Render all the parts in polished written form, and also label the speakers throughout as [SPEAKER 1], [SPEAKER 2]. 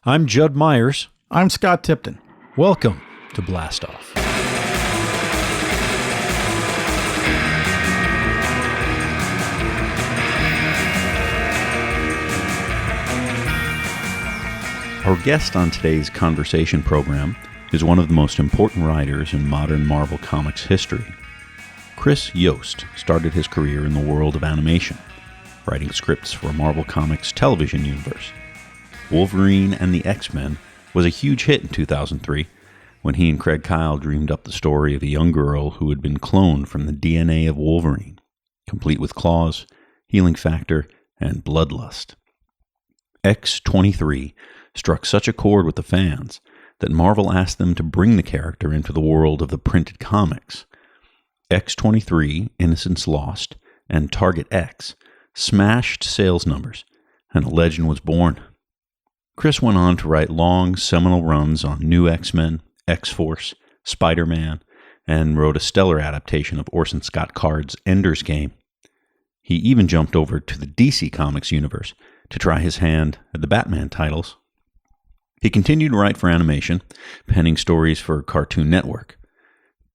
[SPEAKER 1] I'm Judd Myers.
[SPEAKER 2] I'm Scott Tipton.
[SPEAKER 1] Welcome to Blast Off. Our guest on today's conversation program is one of the most important writers in modern Marvel Comics history. Chris Yost started his career in the world of animation, writing scripts for Marvel Comics' television universe. Wolverine and the X-Men was a huge hit in 2003 when he and Craig Kyle dreamed up the story of a young girl who had been cloned from the DNA of Wolverine, complete with claws, healing factor, and bloodlust. X-23 struck such a chord with the fans that Marvel asked them to bring the character into the world of the printed comics. X-23, Innocence Lost, and Target X smashed sales numbers, and a legend was born. Chris went on to write long, seminal runs on New X-Men, X-Force, Spider-Man, and wrote a stellar adaptation of Orson Scott Card's Ender's Game. He even jumped over to the DC Comics universe to try his hand at the Batman titles. He continued to write for animation, penning stories for Cartoon Network.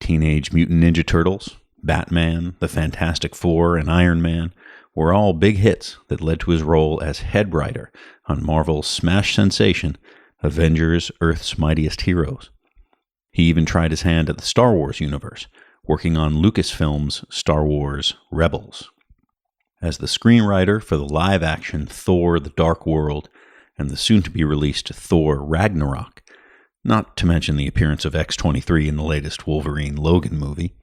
[SPEAKER 1] Teenage Mutant Ninja Turtles, Batman, the Fantastic Four, and Iron Man were all big hits that led to his role as head writer on Marvel's smash sensation, Avengers: Earth's Mightiest Heroes. He even tried his hand at the Star Wars universe, working on Lucasfilm's Star Wars Rebels. As the screenwriter for the live-action Thor: The Dark World and the soon-to-be-released Thor: Ragnarok, not to mention the appearance of X-23 in the latest Wolverine Logan movie,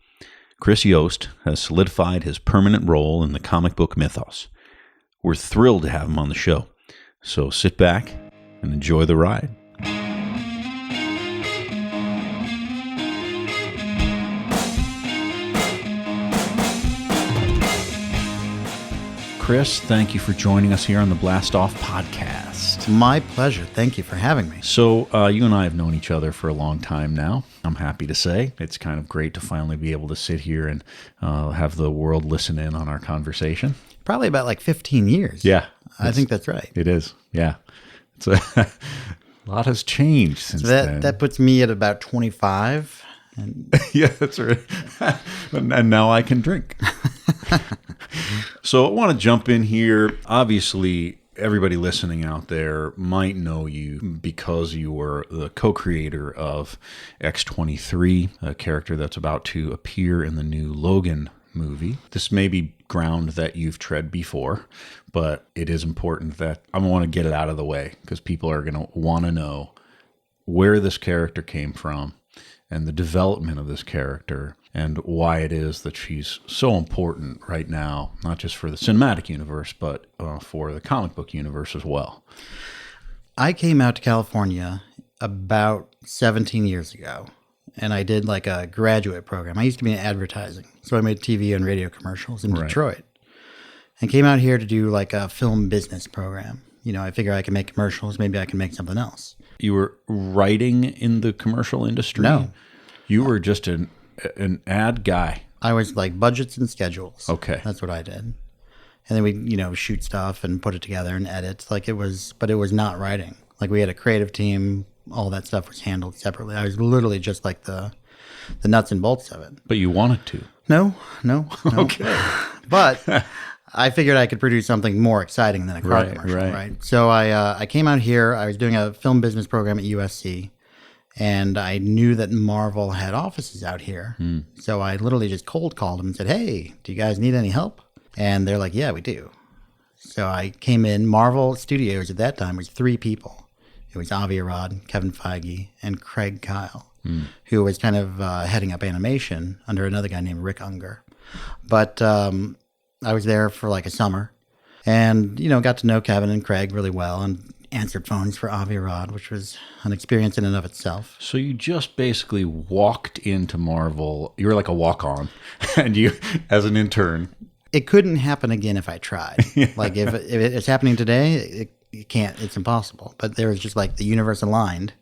[SPEAKER 1] Chris Yost has solidified his permanent role in the comic book mythos. We're thrilled to have him on the show, so sit back and enjoy the ride. Chris, thank you for joining us here on the Blast Off podcast.
[SPEAKER 2] My pleasure. Thank you for having me.
[SPEAKER 1] So you and I have known each other for a long time now, I'm happy to say. It's kind of great to finally be able to sit here and have the world listen in on our conversation.
[SPEAKER 2] Probably about like 15 years.
[SPEAKER 1] Yeah.
[SPEAKER 2] I think that's right.
[SPEAKER 1] It is, yeah. It's a lot has changed since then.
[SPEAKER 2] That puts me at about 25. And
[SPEAKER 1] yeah, that's right. And now I can drink. So I want to jump in here. Obviously, everybody listening out there might know you because you were the co-creator of X-23, a character that's about to appear in the new Logan movie. This may be ground that you've tread before, but it is important that I want to get it out of the way because people are going to want to know where this character came from and the development of this character and why it is that she's so important right now, not just for the cinematic universe, but for the comic book universe as well.
[SPEAKER 2] I came out to California about 17 years ago, and I did like a graduate program. I used to be in advertising, so I made TV and radio commercials in Detroit, and came out here to do like a film business program. You know, I figure I can make commercials, maybe I can make something else. You
[SPEAKER 1] were writing in the commercial industry?
[SPEAKER 2] No.
[SPEAKER 1] You were just an ad guy.
[SPEAKER 2] I was like budgets and schedules.
[SPEAKER 1] Okay.
[SPEAKER 2] That's what I did. And then we, shoot stuff and put it together and edit. But it was not writing. Like we had a creative team. All that stuff was handled separately. I was literally just like the nuts and bolts of it.
[SPEAKER 1] But you wanted to.
[SPEAKER 2] No.
[SPEAKER 1] Okay.
[SPEAKER 2] But I figured I could produce something more exciting than a car commercial, right? So I came out here. I was doing a film business program at USC, and I knew that Marvel had offices out here. So I literally just cold called them and said, "Hey, do you guys need any help?" And they're like, "Yeah, we do." So I came in. Marvel Studios at that time was 3 people. It was Avi Arad, Kevin Feige, and Craig Kyle, who was kind of heading up animation under another guy named Rick Unger. But I was there for like a summer and, got to know Kevin and Craig really well and answered phones for Avi Arad, which was an experience in and of itself.
[SPEAKER 1] So you just basically walked into Marvel. You were like a walk-on and you, as an intern.
[SPEAKER 2] It couldn't happen again if I tried. Like if it's happening today, it can't, it's impossible. But there was just like the universe aligned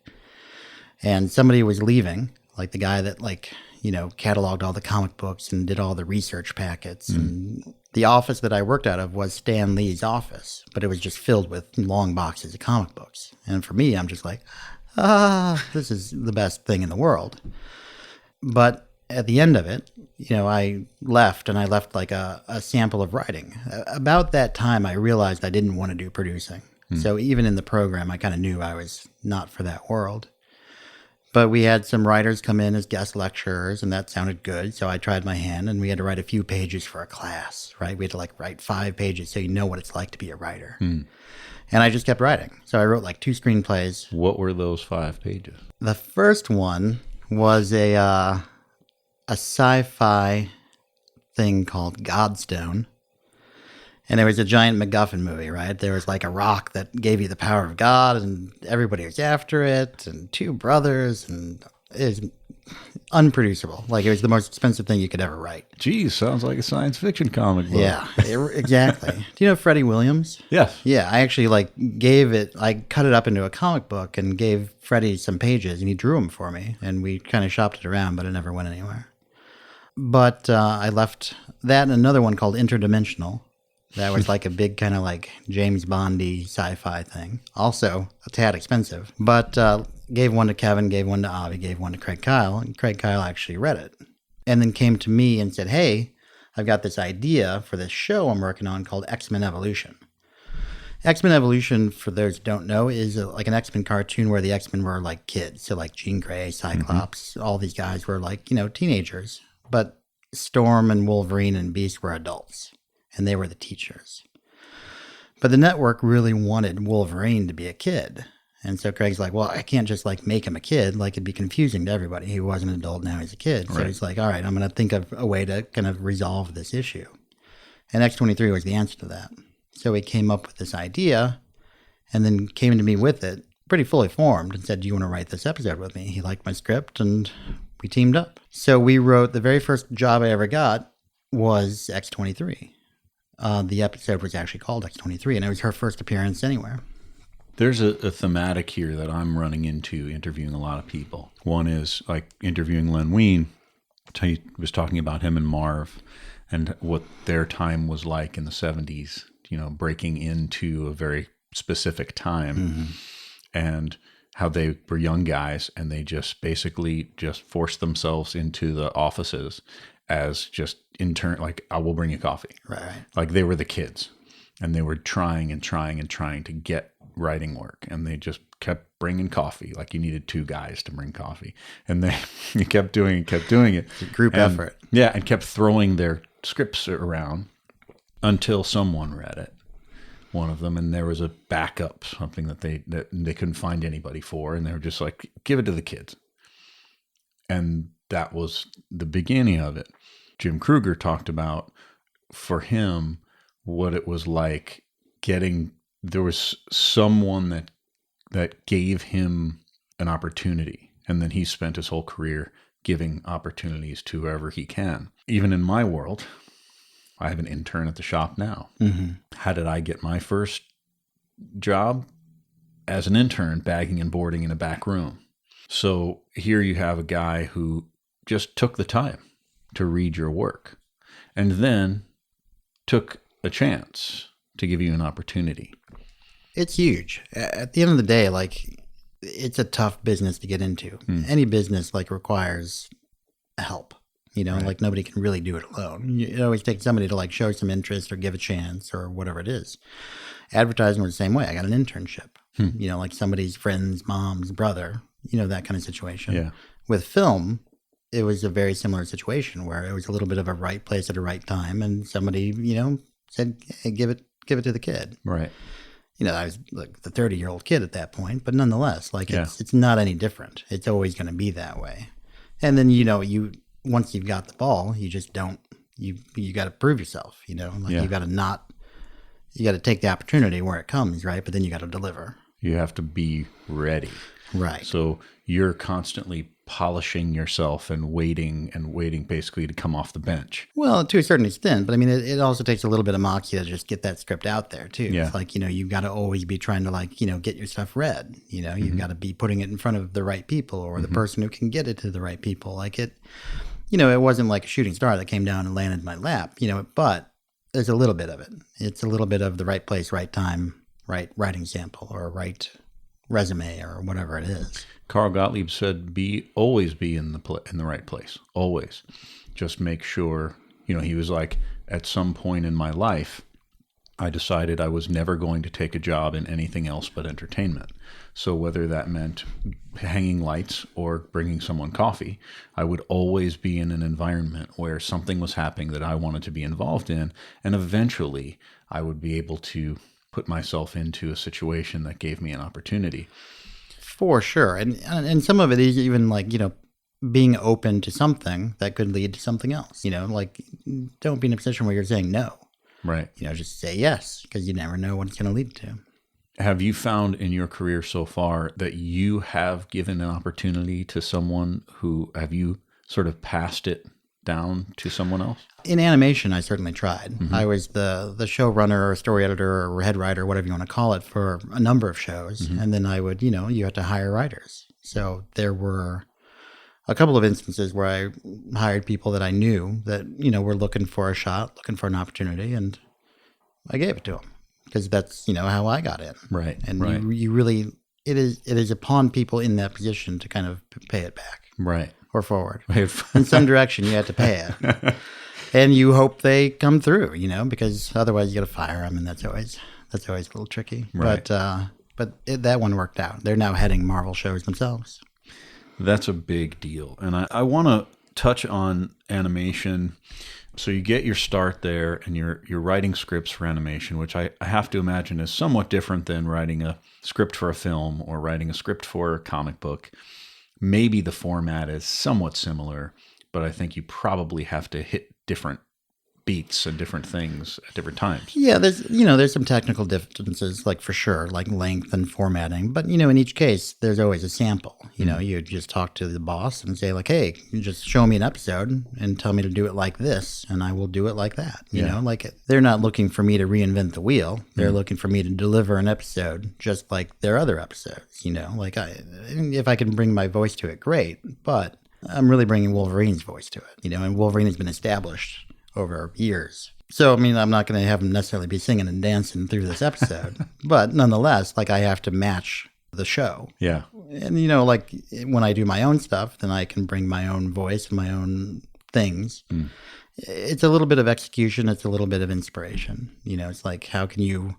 [SPEAKER 2] and somebody was leaving, like the guy that cataloged all the comic books and did all the research packets and The office that I worked out of was Stan Lee's office, but it was just filled with long boxes of comic books. And for me, I'm just like, this is the best thing in the world. But at the end of it, I left, and I left like a sample of writing. About that time, I realized I didn't want to do producing. So even in the program, I kind of knew I was not for that world. But we had some writers come in as guest lecturers, and that sounded good. So I tried my hand, and we had to write a few pages for a class, right? We had to write 5 pages so you know what it's like to be a writer. And I just kept writing. So I wrote 2 screenplays.
[SPEAKER 1] What were those 5 pages?
[SPEAKER 2] The first one was a sci-fi thing called Godstone. And there was a giant MacGuffin movie, right? There was a rock that gave you the power of God, and everybody was after it, and 2 brothers, and it was unproducible. It was the most expensive thing you could ever write.
[SPEAKER 1] Geez, sounds like a science fiction comic book.
[SPEAKER 2] Yeah, exactly. Do you know Freddie Williams?
[SPEAKER 1] Yes.
[SPEAKER 2] Yeah, I actually I cut it up into a comic book and gave Freddie some pages, and he drew them for me, and we kind of shopped it around, but it never went anywhere. But I left that and another one called Interdimensional. That was a big kind of James Bondy sci-fi thing. Also a tad expensive. But gave one to Kevin, gave one to Avi, gave one to Craig Kyle. And Craig Kyle actually read it. And then came to me and said, hey, I've got this idea for this show I'm working on called X-Men Evolution. X-Men Evolution, for those who don't know, is an X-Men cartoon where the X-Men were kids. So Jean Grey, Cyclops, all these guys were teenagers. But Storm and Wolverine and Beast were adults. And they were the teachers. But the network really wanted Wolverine to be a kid. And so Craig's well, I can't just make him a kid. It'd be confusing to everybody. He was an adult, now he's a kid. So he's all right, I'm going to think of a way to kind of resolve this issue. And X-23 was the answer to that. So he came up with this idea and then came to me with it, pretty fully formed, and said, do you want to write this episode with me? He liked my script, and we teamed up. So we wrote, the very first job I ever got was X-23. The episode was actually called X-23, and it was her first appearance anywhere.
[SPEAKER 1] There's a thematic here that I'm running into interviewing a lot of people. One is interviewing Len Wein. He was talking about him and Marv and what their time was like in the 70s, breaking into a very specific time, and how they were young guys and they just basically just forced themselves into the offices as just intern, I will bring you coffee.
[SPEAKER 2] Right.
[SPEAKER 1] They were the kids, and they were trying to get writing work, and they just kept bringing coffee. You needed 2 guys to bring coffee, and then you kept doing it. It's
[SPEAKER 2] a group effort.
[SPEAKER 1] Yeah, and kept throwing their scripts around until someone read it, one of them, and there was a backup, something that they couldn't find anybody for, and they were just give it to the kids. And that was the beginning of it. Jim Kruger talked about, for him, what it was like there was someone that gave him an opportunity, and then he spent his whole career giving opportunities to whoever he can. Even in my world, I have an intern at the shop now. How did I get my first job? As an intern, bagging and boarding in a back room. So here you have a guy who just took the time to read your work and then took a chance to give you an opportunity.
[SPEAKER 2] It's huge. At the end of the day, it's a tough business to get into. Any business requires help. Nobody can really do it alone. It always takes somebody to show some interest or give a chance or whatever it is. Advertising was the same way. I got an internship. Somebody's friend's mom's brother, that kind of situation.
[SPEAKER 1] Yeah.
[SPEAKER 2] With film, it was a very similar situation where it was a little bit of a right place at a right time, and somebody, said, hey, give it to the kid.
[SPEAKER 1] Right.
[SPEAKER 2] I was the 30-year-old kid at that point, but nonetheless, it's not any different. It's always going to be that way. And then, once you've got the ball, you just don't, you got to prove yourself, you got to take the opportunity where it comes, right? But then you got to deliver.
[SPEAKER 1] You have to be ready.
[SPEAKER 2] Right.
[SPEAKER 1] So you're constantly polishing yourself and waiting basically to come off the bench.
[SPEAKER 2] Well, to a certain extent, but it also takes a little bit of moxie to just get that script out there too.
[SPEAKER 1] Yeah.
[SPEAKER 2] It's you've got to always be trying to get your stuff read. You've got to be putting it in front of the right people or the person who can get it to the right people. It wasn't like a shooting star that came down and landed in my lap, but there's a little bit of it. It's a little bit of the right place, right time, right writing sample, or right resume, or whatever it is.
[SPEAKER 3] Carl Gottlieb said, always be in the right place. Always. Just make sure, he was like, at some point in my life, I decided I was never going to take a job in anything else but entertainment. So whether that meant hanging lights or bringing someone coffee, I would always be in an environment where something was happening that I wanted to be involved in. And eventually I would be able to put myself into a situation that gave me an opportunity.
[SPEAKER 2] For sure. And some of it is even like, being open to something that could lead to something else. Like, don't be in a position where you're saying no.
[SPEAKER 3] Right.
[SPEAKER 2] Just say yes, because you never know what it's going to lead to.
[SPEAKER 3] Have you found in your career so far that you have given an opportunity to someone have you sort of passed it down to someone else?
[SPEAKER 2] In animation, I certainly tried. Mm-hmm. I was the showrunner or story editor or head writer, whatever you want to call it, for a number of shows. Mm-hmm. And then I would, you had to hire writers. So there were a couple of instances where I hired people that I knew that, were looking for a shot, looking for an opportunity, and I gave it to them because that's, how I got in.
[SPEAKER 3] Right.
[SPEAKER 2] And
[SPEAKER 3] right.
[SPEAKER 2] You really, it is upon people in that position to kind of pay it back.
[SPEAKER 3] Right.
[SPEAKER 2] Or forward. In some direction, you have to pay it. And you hope they come through, because otherwise you got to fire them, and that's always a little tricky.
[SPEAKER 3] Right.
[SPEAKER 2] But that one worked out. They're now heading Marvel shows themselves.
[SPEAKER 3] That's a big deal. And I want to touch on animation. So you get your start there, and you're writing scripts for animation, which I have to imagine is somewhat different than writing a script for a film or writing a script for a comic book. Maybe the format is somewhat similar, but I think you probably have to hit different beats and different things at different times.
[SPEAKER 2] Yeah, there's some technical differences, like for sure, like length and formatting. But, in each case, there's always a sample. You just talk to the boss and say, like, hey, you just show me an episode and tell me to do it like this, and I will do it like that. You know, like they're not looking for me to reinvent the wheel. They're looking for me to deliver an episode just like their other episodes. Like if I can bring my voice to it, great. But I'm really bringing Wolverine's voice to it. And Wolverine has been established over years. So, I'm not going to have him necessarily be singing and dancing through this episode. But nonetheless, like, I have to match the show.
[SPEAKER 3] Yeah.
[SPEAKER 2] And, like, when I do my own stuff, then I can bring my own voice and my own things. Mm. It's a little bit of execution. It's a little bit of inspiration. It's like, how can you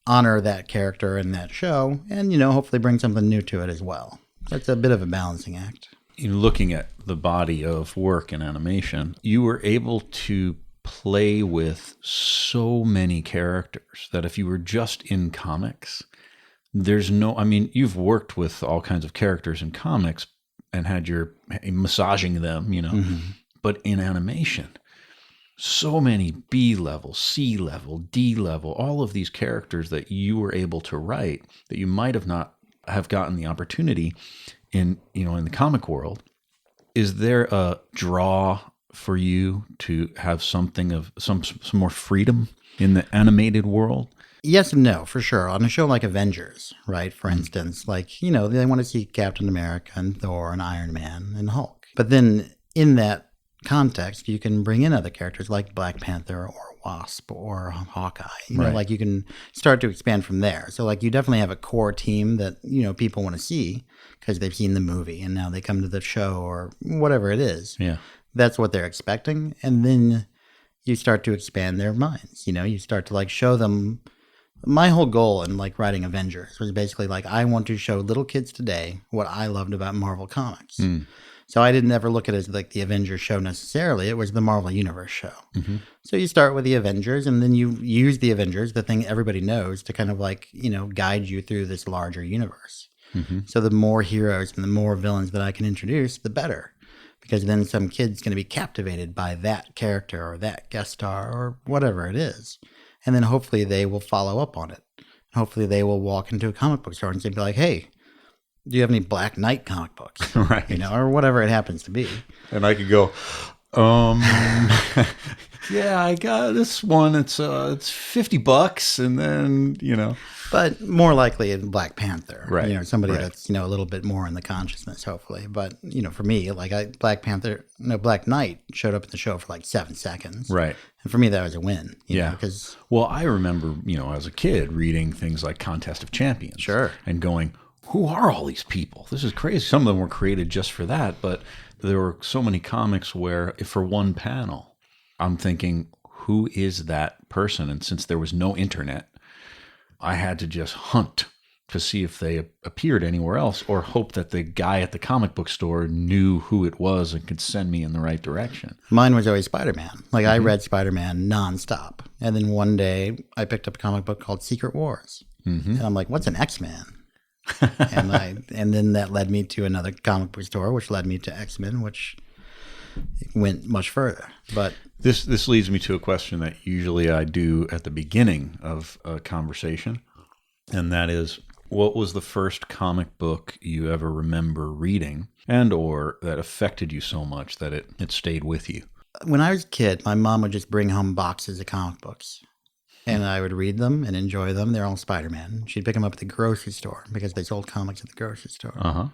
[SPEAKER 2] honor that character in that show and, hopefully bring something new to it as well. It's a bit of a balancing act.
[SPEAKER 3] Looking at the body of work in animation, you were able to play with so many characters that if you were just in comics, you've worked with all kinds of characters in comics and had your massaging them, mm-hmm. But in animation, so many B level, C level, D level, all of these characters that you were able to write that you might have not have gotten the opportunity in the comic world. Is there a draw for you to have something of some more freedom in the animated world?
[SPEAKER 2] Yes and no, for sure. On a show like Avengers, right, for instance, like, they want to see Captain America and Thor and Iron Man and Hulk. But then in that context, you can bring in other characters like Black Panther or Wasp or Hawkeye. Like you can start to expand from there. So like you definitely have a core team that, people want to see because they've seen the movie and now they come to the show or whatever it is.
[SPEAKER 3] Yeah.
[SPEAKER 2] That's what they're expecting. And then you start to expand their minds. You start to like show them. My whole goal in like writing Avengers was basically like, I want to show little kids today what I loved about Marvel Comics. Mm. So I didn't ever look at it as like the Avengers show necessarily. It was the Marvel Universe show. Mm-hmm. So you start with the Avengers and then you use the Avengers, the thing everybody knows, to kind of like, guide you through this larger universe. Mm-hmm. So the more heroes and the more villains that I can introduce, the better. Because then some kid's going to be captivated by that character or that guest star or whatever it is. And then hopefully they will follow up on it. Hopefully they will walk into a comic book store and say, like, hey, do you have any Black Knight comic books?
[SPEAKER 3] Right.
[SPEAKER 2] Or whatever it happens to be.
[SPEAKER 3] And I could go, yeah, I got this one. It's $50, and then
[SPEAKER 2] But more likely in Black Panther,
[SPEAKER 1] Right,
[SPEAKER 2] you know, somebody
[SPEAKER 1] right.
[SPEAKER 2] that's, you know, a little bit more in the consciousness, hopefully. But, you know, for me, like Black Knight showed up in the show for like 7 seconds.
[SPEAKER 1] Right.
[SPEAKER 2] And for me, that was a win. You know,
[SPEAKER 1] Yeah.
[SPEAKER 2] because
[SPEAKER 1] Well, I remember, you know, as a kid reading things like Contest of Champions.
[SPEAKER 2] Sure.
[SPEAKER 1] And going, who are all these people? This is crazy. Some of them were created just for that, but there were so many comics where, if for one panel, I'm thinking, who is that person? And since there was no internet, I had to just hunt to see if they appeared anywhere else, or hope that the guy at the comic book store knew who it was and could send me in the right direction.
[SPEAKER 2] mine was always Spider-Man. Like I read Spider-Man nonstop. And then one day I picked up a comic book called Secret Wars. And I'm like, what's an X-Man? and then that led me to another comic book store, which led me to X-Men, which went much further. But
[SPEAKER 1] This leads me to a question that usually I do at the beginning of a conversation, and that is, what was the first comic book you ever remember reading and or that affected you so much that it stayed with you?
[SPEAKER 2] when I was a kid, my mom would just bring home boxes of comic books. And I would read them and enjoy them. They're all Spider-Man. She'd pick them up at the grocery store because they sold comics at the grocery store.
[SPEAKER 1] Uh-huh.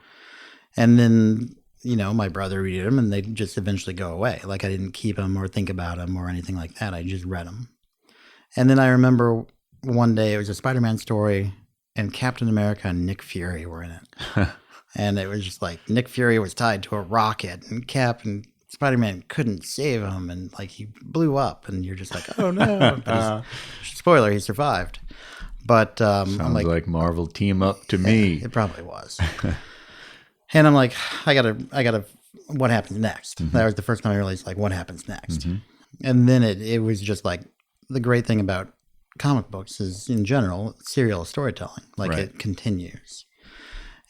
[SPEAKER 2] And then, you know, my brother would read them and they'd just eventually go away. Like I didn't keep them or think about them or anything like that. I just read them. And then I remember one day it was a Spider-Man story and Captain America and Nick Fury were in it. And it was just like Nick Fury was tied to a rocket and Cap and Spider-Man couldn't save him, and like he blew up, and you're just like, oh no! Spoiler: he survived. But
[SPEAKER 1] Sounds
[SPEAKER 2] I'm
[SPEAKER 1] like Marvel team up to me.
[SPEAKER 2] it probably was. And I'm like, I gotta. What happens next? That was the first time I realized, like, what happens next. And then it was just like the great thing about comic books is, in general, serial storytelling. Like it continues.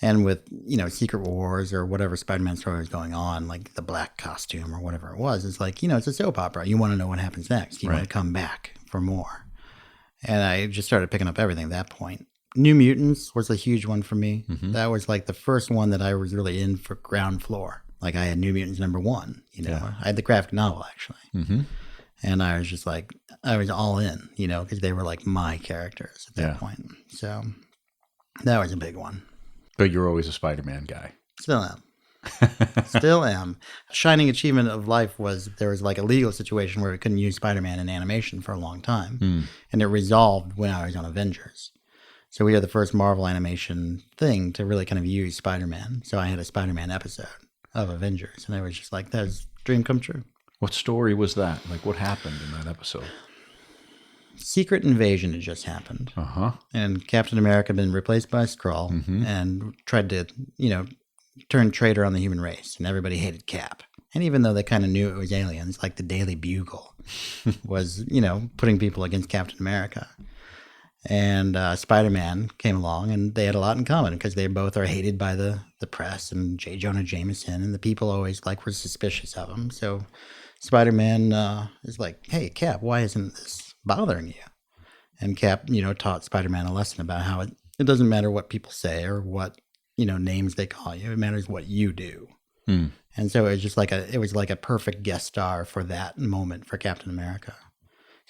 [SPEAKER 2] And with, you know, Secret Wars or whatever Spider-Man story was going on, like the black costume or whatever it was, it's like, you know, it's a soap opera. You want to know what happens next. You want to come back for more. And I just started picking up everything at that point. New Mutants was a huge one for me. That was like the first one that I was really in for ground floor. Like I had New Mutants #1, you know. I had the graphic novel actually. And I was just like, I was all in, you know, because they were like my characters at that point. So that was a big one.
[SPEAKER 1] But you're always a Spider-Man guy.
[SPEAKER 2] Still am. Still am. A shining achievement of life was there was like a legal situation where we couldn't use Spider-Man in animation for a long time. And it resolved when I was on Avengers. So we are the first Marvel animation thing to really kind of use Spider-Man. So I had a Spider-Man episode of Avengers. And I was just like, that was a dream come true.
[SPEAKER 1] What story was that? Like, what happened in that episode?
[SPEAKER 2] Secret Invasion had just happened. And Captain America had been replaced by a Skrull and tried to, you know, turn traitor on the human race. And everybody hated Cap. And even though they kind of knew it was aliens, like the Daily Bugle was, you know, putting people against Captain America. And Spider-Man came along, and they had a lot in common because they both are hated by the press and J. Jonah Jameson, and the people always like were suspicious of him. So Spider-Man is like, hey, Cap, why isn't this bothering you? And Cap, you know, taught Spider-Man a lesson about how it doesn't matter what people say or what, you know, names they call you. It matters what you do. And so it was just like a perfect guest star for that moment for Captain America.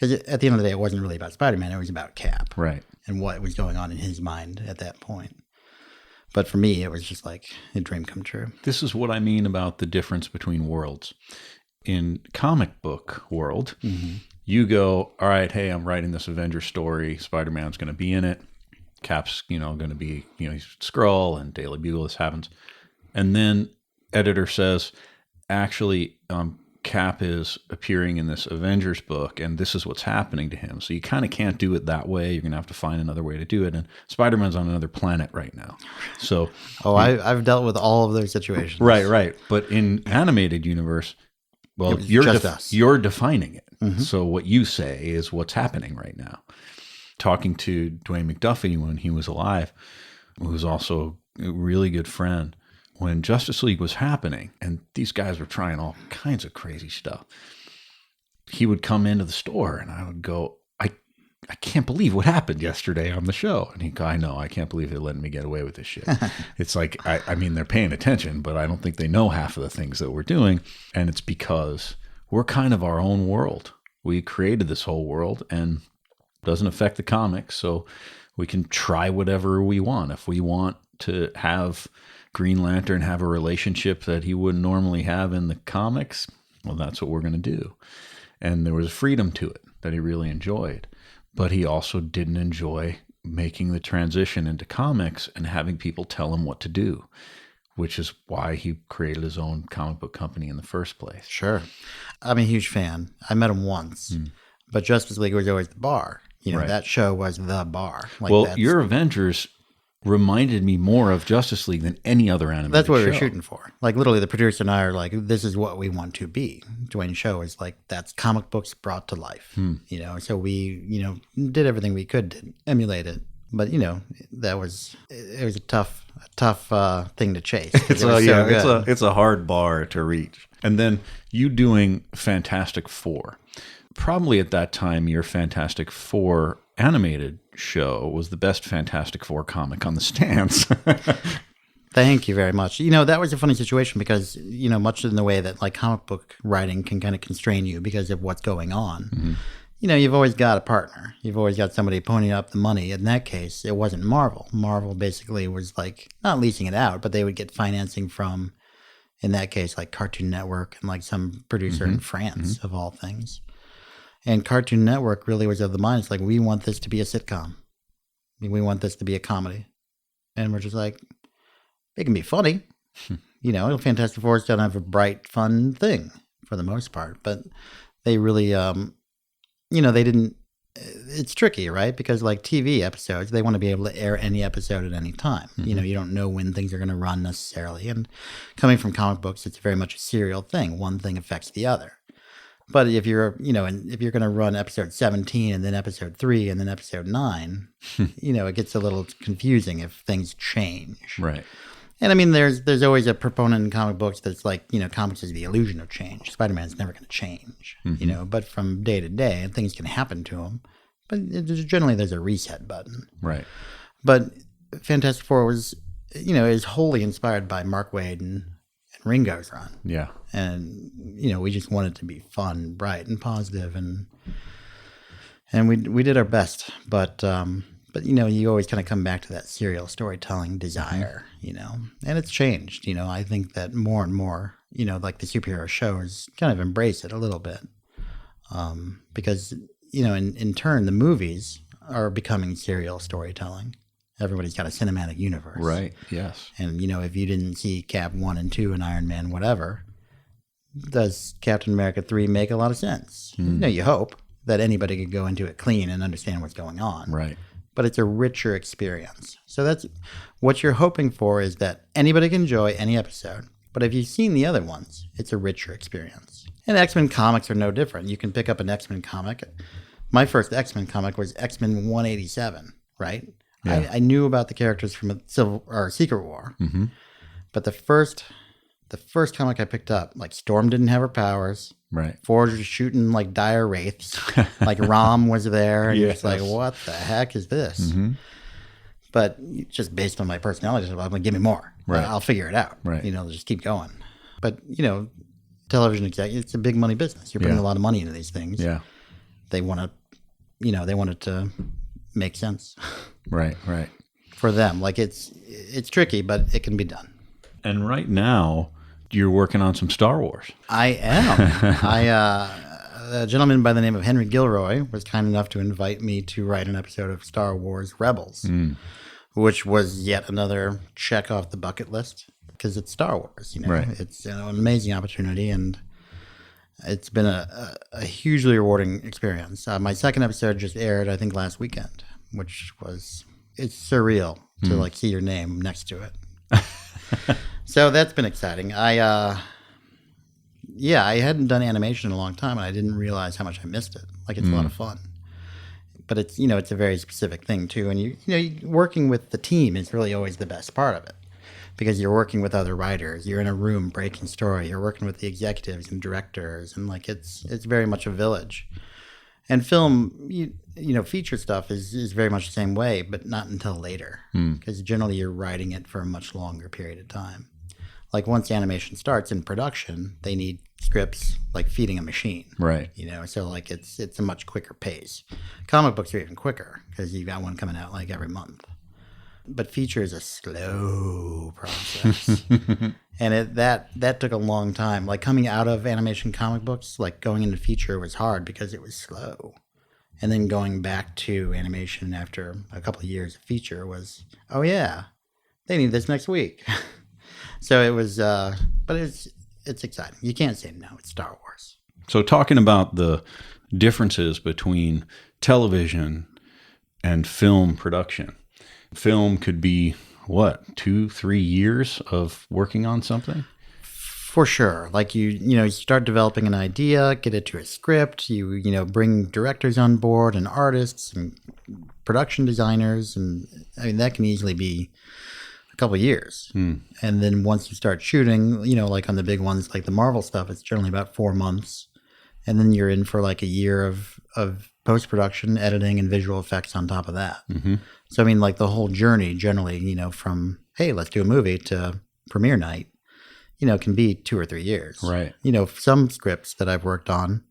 [SPEAKER 2] Because at the end of the day, it wasn't really about Spider-Man. It was about Cap.
[SPEAKER 1] Right.
[SPEAKER 2] And what was going on in his mind at that point. But for me, it was just like a dream come true.
[SPEAKER 1] This is what I mean about the difference between worlds. In comic book world, you go, all right, hey, I'm writing this Avengers story. Spider-Man's going to be in it. Cap's, you know, going to be, you know, he's Skrull and Daily Bugle, this happens. And then editor says, actually, Cap is appearing in this Avengers book, and this is what's happening to him. So you kind of can't do it that way. You're going to have to find another way to do it. And Spider-Man's on another planet right now. So,
[SPEAKER 2] I've dealt with all of those situations.
[SPEAKER 1] Right. But in animated universe, well, you're defining it. So what you say is what's happening right now. Talking to Dwayne McDuffie when he was alive, who was also a really good friend, when Justice League was happening and these guys were trying all kinds of crazy stuff, he would come into the store and I would go, I can't believe what happened yesterday on the show. And he'd go, I know, I can't believe they're letting me get away with this shit. It's like, I mean, they're paying attention, but I don't think they know half of the things that we're doing. And it's because we're kind of our own world. We created this whole world and it doesn't affect the comics. So
[SPEAKER 3] We can try whatever we want. If we want to have Green Lantern have a relationship that he wouldn't normally have in the comics, well, that's what we're going to do. And there was freedom to it that he really enjoyed. But he also didn't enjoy making the transition into comics and having people tell him what to do, which is why he created his own comic book company in the first place.
[SPEAKER 2] Sure. I'm a huge fan. I met him once, but Justice League was always the bar.
[SPEAKER 3] Right.
[SPEAKER 2] That show was the bar.
[SPEAKER 3] Well, your Avengers reminded me more of Justice League than any other animated show.
[SPEAKER 2] That's what we were shooting for. Literally, the producer and I are like, this is what we want to be. Dwayne Show is like, that's comic books brought to life. So we, did everything we could to emulate it. But, it was a tough thing to chase. It's
[SPEAKER 3] a hard bar to reach. And then you doing Fantastic Four. Probably at that time, your Fantastic Four animated show was the best Fantastic Four comic on the stands.
[SPEAKER 2] Thank you very much. That was a funny situation because, much in the way that comic book writing can kind of constrain you because of what's going on. Mm-hmm. You've always got a partner. You've always got somebody ponying up the money. In that case, it wasn't Marvel. Marvel basically was not leasing it out, but they would get financing from, in that case, Cartoon Network and some producer in France, of all things. And Cartoon Network really was of the mind. It's we want this to be a sitcom. We want this to be a comedy. And we're just it can be funny. Fantastic Four is going to have a bright, fun thing for the most part. But they really, they didn't, it's tricky, right? Because TV episodes, they want to be able to air any episode at any time. Mm-hmm. You don't know when things are going to run necessarily. And coming from comic books, it's very much a serial thing. One thing affects the other. But if you're, if you're going to run episode 17 and then episode 3 and then episode 9, it gets a little confusing if things change.
[SPEAKER 3] Right.
[SPEAKER 2] And there's always a proponent in comic books that's comics is the illusion of change. Spider-Man's never going to change, but from day to day, and things can happen to him. But generally, there's a reset button.
[SPEAKER 3] Right.
[SPEAKER 2] But Fantastic Four was, is wholly inspired by Mark Waid and Ringo's run.
[SPEAKER 3] Yeah.
[SPEAKER 2] And, we just wanted to be fun, bright, and positive, and we did our best. But you always kind of come back to that serial storytelling desire, and it's changed. I think that more and more, the superhero shows kind of embrace it a little bit, because, in turn, the movies are becoming serial storytelling. Everybody's got a cinematic universe.
[SPEAKER 3] Right, yes.
[SPEAKER 2] And, if you didn't see Cap 1 and 2 and Iron Man, whatever, does Captain America 3 make a lot of sense? You hope that anybody could go into it clean and understand what's going on.
[SPEAKER 3] Right.
[SPEAKER 2] But it's a richer experience. So that's what you're hoping for, is that anybody can enjoy any episode. But if you've seen the other ones, it's a richer experience. And X-Men comics are no different. You can pick up an X-Men comic. My first X-Men comic was X-Men 187, right? Yeah. I knew about the characters from Secret War. Mm-hmm. But the first comic I picked up, Storm didn't have her powers.
[SPEAKER 3] Right.
[SPEAKER 2] Forge was shooting dire wraiths. Rom was there. And
[SPEAKER 3] yes.
[SPEAKER 2] It's what the heck is this? Mm-hmm. But just based on my personality, I'm like, give me more.
[SPEAKER 3] Right.
[SPEAKER 2] I'll figure it out.
[SPEAKER 3] Right.
[SPEAKER 2] Just keep going. But, television executive, it's a big money business. You're putting a lot of money into these things.
[SPEAKER 3] Yeah.
[SPEAKER 2] They want it to make sense.
[SPEAKER 3] Right.
[SPEAKER 2] For them. It's tricky, but it can be done.
[SPEAKER 3] And right now, you're working on some Star Wars.
[SPEAKER 2] I am. A gentleman by the name of Henry Gilroy was kind enough to invite me to write an episode of Star Wars Rebels, which was yet another check off the bucket list, because it's Star Wars.
[SPEAKER 3] Right.
[SPEAKER 2] It's an amazing opportunity, and it's been a hugely rewarding experience. My second episode just aired, I think, last weekend, which was, it's surreal to see your name next to it. So that's been exciting. I hadn't done animation in a long time, and I didn't realize how much I missed it. It's a lot of fun. But it's, it's a very specific thing too. And you working with the team is really always the best part of it, because you're working with other writers. You're in a room breaking story. You're working with the executives and directors, and it's very much a village. And film, feature stuff is very much the same way, but not until later, because generally you're writing it for a much longer period of time. like once animation starts in production, they need scripts like feeding a machine.
[SPEAKER 3] Right.
[SPEAKER 2] So like it's a much quicker pace. Comic books are even quicker because you've got one coming out like every month. But feature is a slow process. And that took a long time. Like coming out of animation comic books, like going into feature was hard because it was slow. And then going back to animation after a couple of years of feature was, oh yeah, they need this next week. So it was, but it's exciting. You can't say no. It's Star Wars.
[SPEAKER 3] So talking about the differences between television and film production. Film could be, 2-3 years of working on something?
[SPEAKER 2] For sure. Like you start developing an idea, get it to a script, you bring directors on board and artists and production designers. And I mean, that can easily be a couple of years. And then once you start shooting, like on the big ones, like the Marvel stuff, it's generally about 4 months. And then you're in for like a year of post-production, editing, and visual effects on top of that. Mm-hmm. So, I mean, like the whole journey generally, from, hey, let's do a movie to premiere night, can be 2 or 3 years.
[SPEAKER 3] Right.
[SPEAKER 2] Some scripts that I've worked on,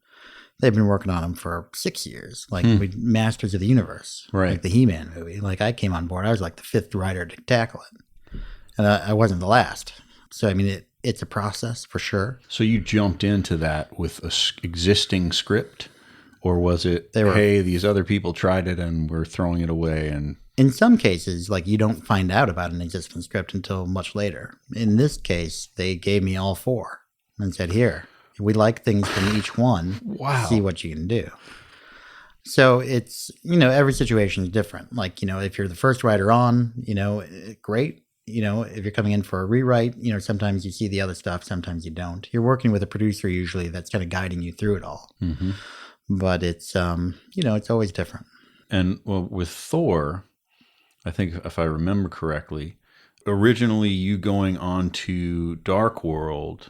[SPEAKER 2] they've been working on them for 6 years, like Masters of the Universe,
[SPEAKER 3] right?
[SPEAKER 2] Like the He-Man movie. Like I came on board, I was like the 5th writer to tackle it. And I wasn't the last. So, I mean, it's a process for sure.
[SPEAKER 3] So you jumped into that with a existing script? Or was it, hey, these other people tried it and we're throwing it away? And
[SPEAKER 2] in some cases, like you don't find out about an existing script until much later. In this case, they gave me all 4 and said, here, we like things from each one.
[SPEAKER 3] Wow.
[SPEAKER 2] See what you can do. So it's, every situation is different. Like, if you're the first writer on, great. If you're coming in for a rewrite, sometimes you see the other stuff, sometimes you don't. You're working with a producer usually that's kind of guiding you through it all. Mm-hmm. But it's, it's always different.
[SPEAKER 3] And well, with Thor, I think if I remember correctly, originally you going on to Dark World,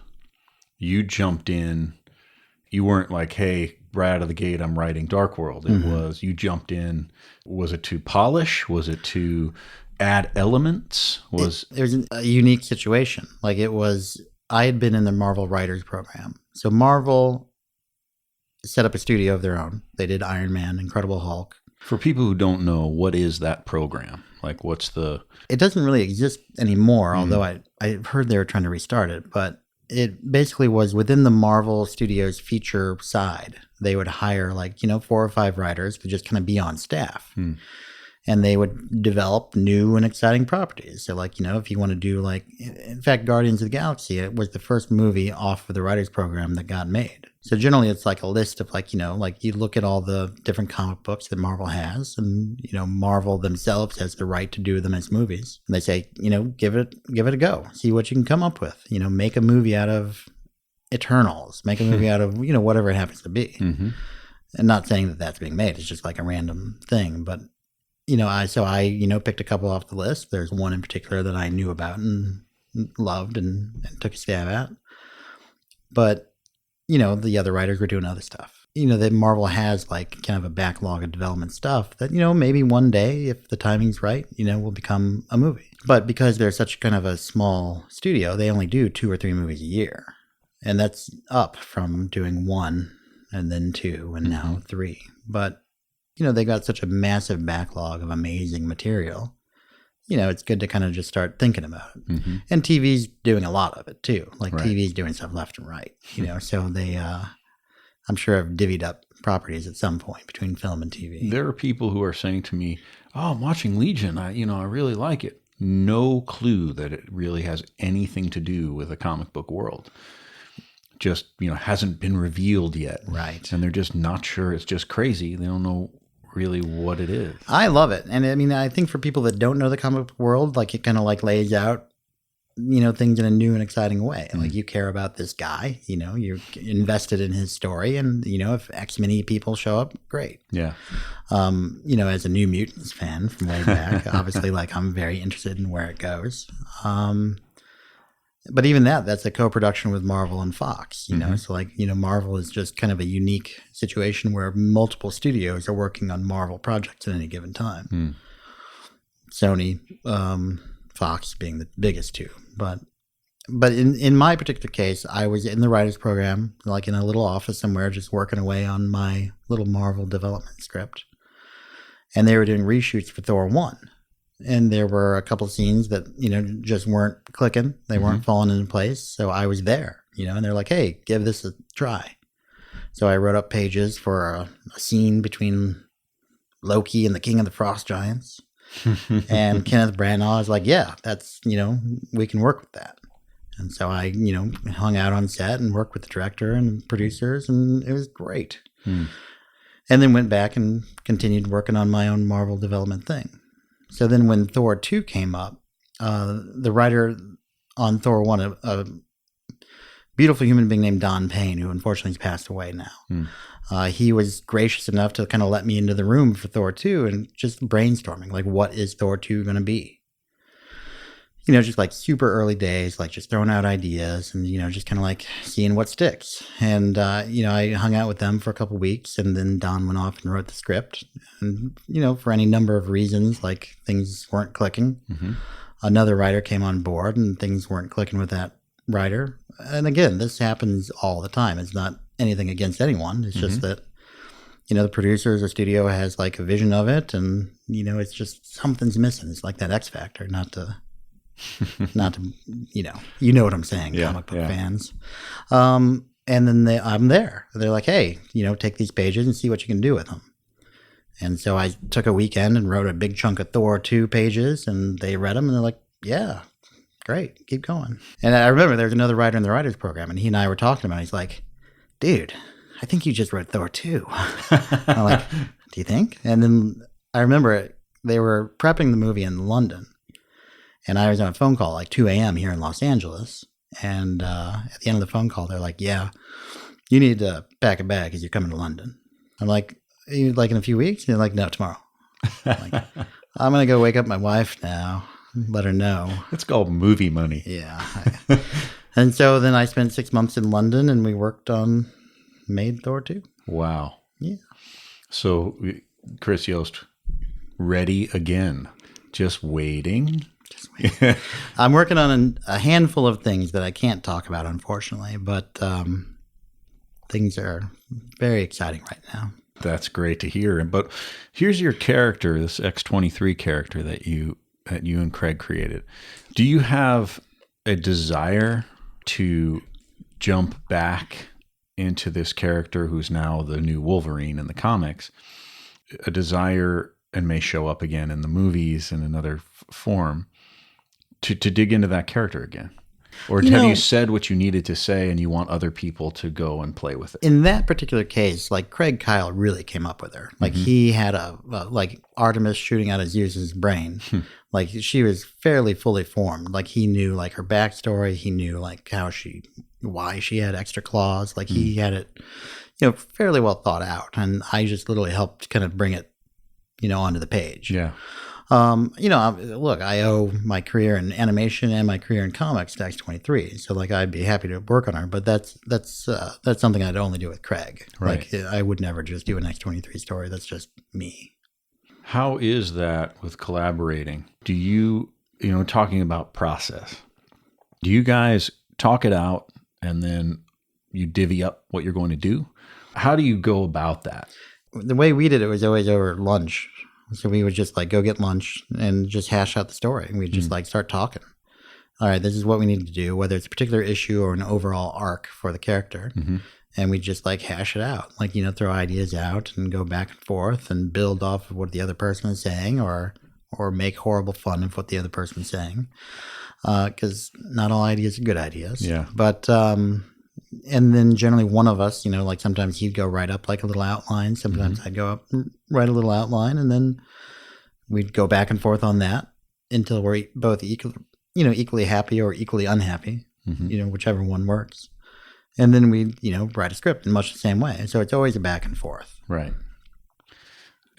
[SPEAKER 3] you jumped in. You weren't like, hey, right out of the gate, I'm writing Dark World. It was, you jumped in. Was it to polish? Was it to add elements? It was
[SPEAKER 2] a unique situation. Like I had been in the Marvel Writers Program. So Marvel set up a studio of their own. They did Iron Man, Incredible Hulk.
[SPEAKER 3] For people who don't know, what is that program? Like, what's the...
[SPEAKER 2] It doesn't really exist anymore, although I've heard they were trying to restart it. But it basically was within the Marvel Studios feature side. They would hire 4 or 5 writers to just kind of be on staff. And they would develop new and exciting properties. So, if you want to do, in fact, Guardians of the Galaxy, it was the first movie off of the Writers Program that got made. So, generally, it's like a list of, you look at all the different comic books that Marvel has, and, Marvel themselves has the right to do them as movies. And they say, give it a go. See what you can come up with. Make a movie out of Eternals. Make a movie out of, whatever it happens to be. Mm-hmm. And not saying that that's being made. It's just like a random thing, but... I picked a couple off the list. There's one in particular that I knew about and loved and took a stab at. But, the other writers were doing other stuff. That Marvel has kind of a backlog of development stuff that, maybe one day, if the timing's right, will become a movie. But because they're such kind of a small studio, they only do 2 or 3 movies a year. And that's up from doing 1 and then 2 and now 3. But they got such a massive backlog of amazing material. It's good to kind of just start thinking about it. Mm-hmm. And TV's doing a lot of it too. Right. TV's doing stuff left and right, so they, I'm sure have divvied up properties at some point between film and TV.
[SPEAKER 3] There are people who are saying to me, oh, I'm watching Legion. I really like it. No clue that it really has anything to do with a comic book world. Just, hasn't been revealed yet.
[SPEAKER 2] Right.
[SPEAKER 3] And they're just not sure. It's just crazy. They don't know really what it is.
[SPEAKER 2] I love it. And I mean, I think for people that don't know the comic book world, it kind of lays out, things in a new and exciting way. You care about this guy, you're invested in his story. And, if X many people show up, great.
[SPEAKER 3] Yeah.
[SPEAKER 2] As a New Mutants fan from way back, obviously, I'm very interested in where it goes. But even that's a co-production with Marvel and Fox, So Marvel is just kind of a unique situation where multiple studios are working on Marvel projects at any given time. Sony, Fox being the biggest two. But, But in my particular case, I was in the writer's program, like in a little office somewhere, just working away on my little Marvel development script. And they were doing reshoots for Thor 1. And there were a couple of scenes that, just weren't clicking. They weren't falling into place. So I was there, and they're like, hey, give this a try. So I wrote up pages for a scene between Loki and the King of the Frost Giants. And Kenneth Branagh was like, yeah, that's, we can work with that. And so I, hung out on set and worked with the director and producers, and it was great. And then went back and continued working on my own Marvel development thing. So then when Thor 2 came up, the writer on Thor 1, a beautiful human being named Don Payne, who unfortunately has passed away now, he was gracious enough to kind of let me into the room for Thor 2 and just brainstorming, like, what is Thor 2 going to be? Just like super early days, like just throwing out ideas and, just kind of like seeing what sticks. And, I hung out with them for a couple of weeks, and then Don went off and wrote the script. And, for any number of reasons, like things weren't clicking. Another writer came on board and things weren't clicking with that writer. And again, this happens all the time. It's not anything against anyone. It's just that, the producers or studio has like a vision of it, and, it's just something's missing. It's like that X factor, not to, you know what I'm saying, comic book fans. And then I'm there. They're like, hey, take these pages and see what you can do with them. And so I took a weekend and wrote a big chunk of Thor 2 pages, and they read them, and they're like, yeah, great, keep going. And I remember there was another writer in the writer's program, and he and I were talking about it. He's like, dude, I think you just wrote Thor 2. I'm like, do you think? And then I remember they were prepping the movie in London. And I was on a phone call like 2 a.m. here in Los Angeles. And at the end of the phone call, they're like, yeah, you need to pack a bag because you're coming to London. I'm like, like in a few weeks? And they're like, no, tomorrow. I'm like, I'm going to go wake up my wife now, let her know.
[SPEAKER 3] It's called movie money.
[SPEAKER 2] Yeah. And so then I spent 6 months in London, and we made Thor 2.
[SPEAKER 3] Wow.
[SPEAKER 2] Yeah.
[SPEAKER 3] So Chris Yost, ready again, just waiting.
[SPEAKER 2] I'm working on a handful of things that I can't talk about, unfortunately, but things are very exciting right now.
[SPEAKER 3] That's great to hear. But here's your character, this X-23 character that you and Craig created. Do you have a desire to jump back into this character who's now the new Wolverine in the comics? A desire, and may show up again in the movies in another form, to dig into that character again? Or have you said what you needed to say and you want other people to go and play with it?
[SPEAKER 2] In that particular case, like Craig Kyle really came up with her. Like he had like Artemis shooting out of Zeus's brain. Like she was fairly fully formed. Like he knew like her backstory. He knew like why she had extra claws. Like he had it, fairly well thought out. And I just literally helped kind of bring it, onto the page.
[SPEAKER 3] Yeah.
[SPEAKER 2] Look, I owe my career in animation and my career in comics to X-23. So, like, I'd be happy to work on her, but that's something I'd only do with Craig.
[SPEAKER 3] Right.
[SPEAKER 2] Like, I would never just do an X-23 story. That's just me.
[SPEAKER 3] How is that with collaborating? Do you, talking about process, do you guys talk it out and then you divvy up what you're going to do? How do you go about that?
[SPEAKER 2] The way we did it was always over lunch. So we would just like go get lunch and just hash out the story. And we'd just like start talking. All right, this is what we need to do, whether it's a particular issue or an overall arc for the character. And we just like hash it out, like, throw ideas out and go back and forth and build off of what the other person is saying, or make horrible fun of what the other person is saying. Because not all ideas are good ideas.
[SPEAKER 3] Yeah.
[SPEAKER 2] But, and then generally one of us, like sometimes he'd go write up like a little outline. Sometimes I'd go up and write a little outline, and then we'd go back and forth on that until we're both equally happy or equally unhappy, whichever one works. And then we, write a script in much the same way. So it's always a back and forth.
[SPEAKER 3] Right.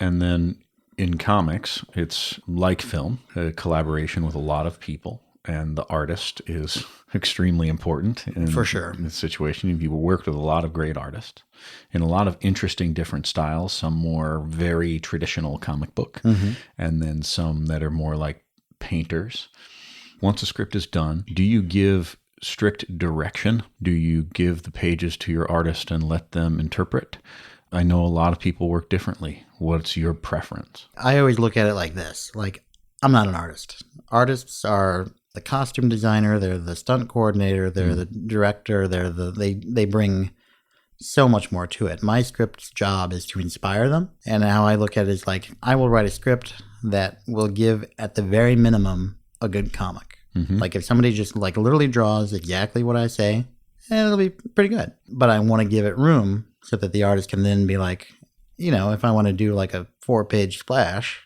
[SPEAKER 3] And then in comics, it's like film, a collaboration with a lot of people. And the artist is extremely important
[SPEAKER 2] for sure
[SPEAKER 3] in this situation. You've worked with a lot of great artists in a lot of interesting different styles, some more very traditional comic book, and then some that are more like painters. Once a script is done, do you give strict direction? Do you give the pages to your artist and let them interpret? I know a lot of people work differently. What's your preference?
[SPEAKER 2] I always look at it like this. Like, I'm not an artist. Artists are the costume designer, they're the stunt coordinator, they're the director, they bring so much more to it. My script's job is to inspire them. And how I look at it is like, I will write a script that will give, at the very minimum, a good comic. Like, if somebody just like literally draws exactly what I say, it'll be pretty good. But I want to give it room so that the artist can then be like, if I want to do like a 4-page splash,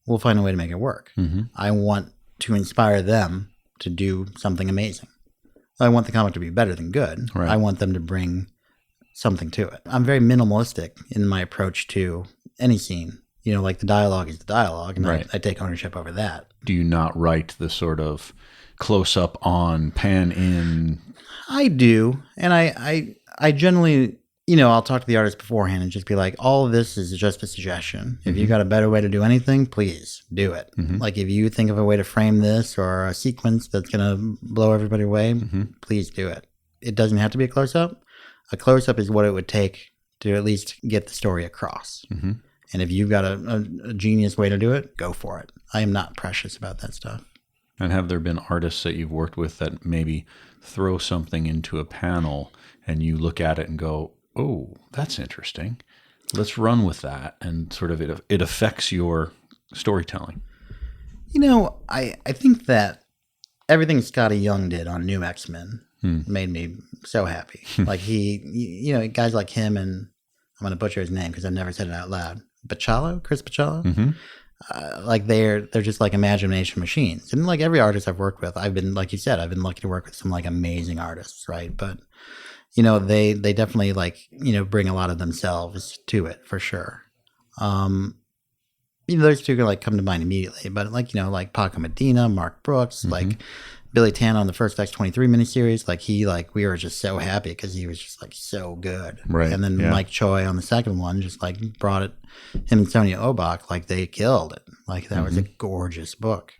[SPEAKER 2] we'll find a way to make it work. I want to inspire them to do something amazing. I want the comic to be better than good.
[SPEAKER 3] Right.
[SPEAKER 2] I want them to bring something to it. I'm very minimalistic in my approach to any scene. Like the dialogue is the dialogue, and
[SPEAKER 3] right.
[SPEAKER 2] I take ownership over that.
[SPEAKER 3] Do you not write the sort of close up on, pan in?
[SPEAKER 2] I do. And I generally, I'll talk to the artist beforehand and just be like, all of this is just a suggestion. If you got a better way to do anything, please do it. Like, if you think of a way to frame this or a sequence that's going to blow everybody away, please do it. It doesn't have to be a close-up. A close-up is what it would take to at least get the story across. And if you've got a genius way to do it, go for it. I am not precious about that stuff.
[SPEAKER 3] And have there been artists that you've worked with that maybe throw something into a panel and you look at it and go, oh, that's interesting. Let's run with that. And sort of it affects your storytelling.
[SPEAKER 2] I think that everything Scotty Young did on New X-Men made me so happy. Like, guys like him, and I'm going to butcher his name because I've never said it out loud. Chris Bachalo? Like, they're just like imagination machines. And like every artist I've worked with, like you said, I've been lucky to work with some like amazing artists, right? But they definitely like, bring a lot of themselves to it for sure. Those two can like come to mind immediately, but like, like Paco Medina, Mark Brooks, like Billy Tan on the first X-23 miniseries, we were just so happy because he was just like so good.
[SPEAKER 3] Right.
[SPEAKER 2] And then Mike Choi on the second one just like brought it, him and Sonia Obach, like they killed it. Like, that was a gorgeous book.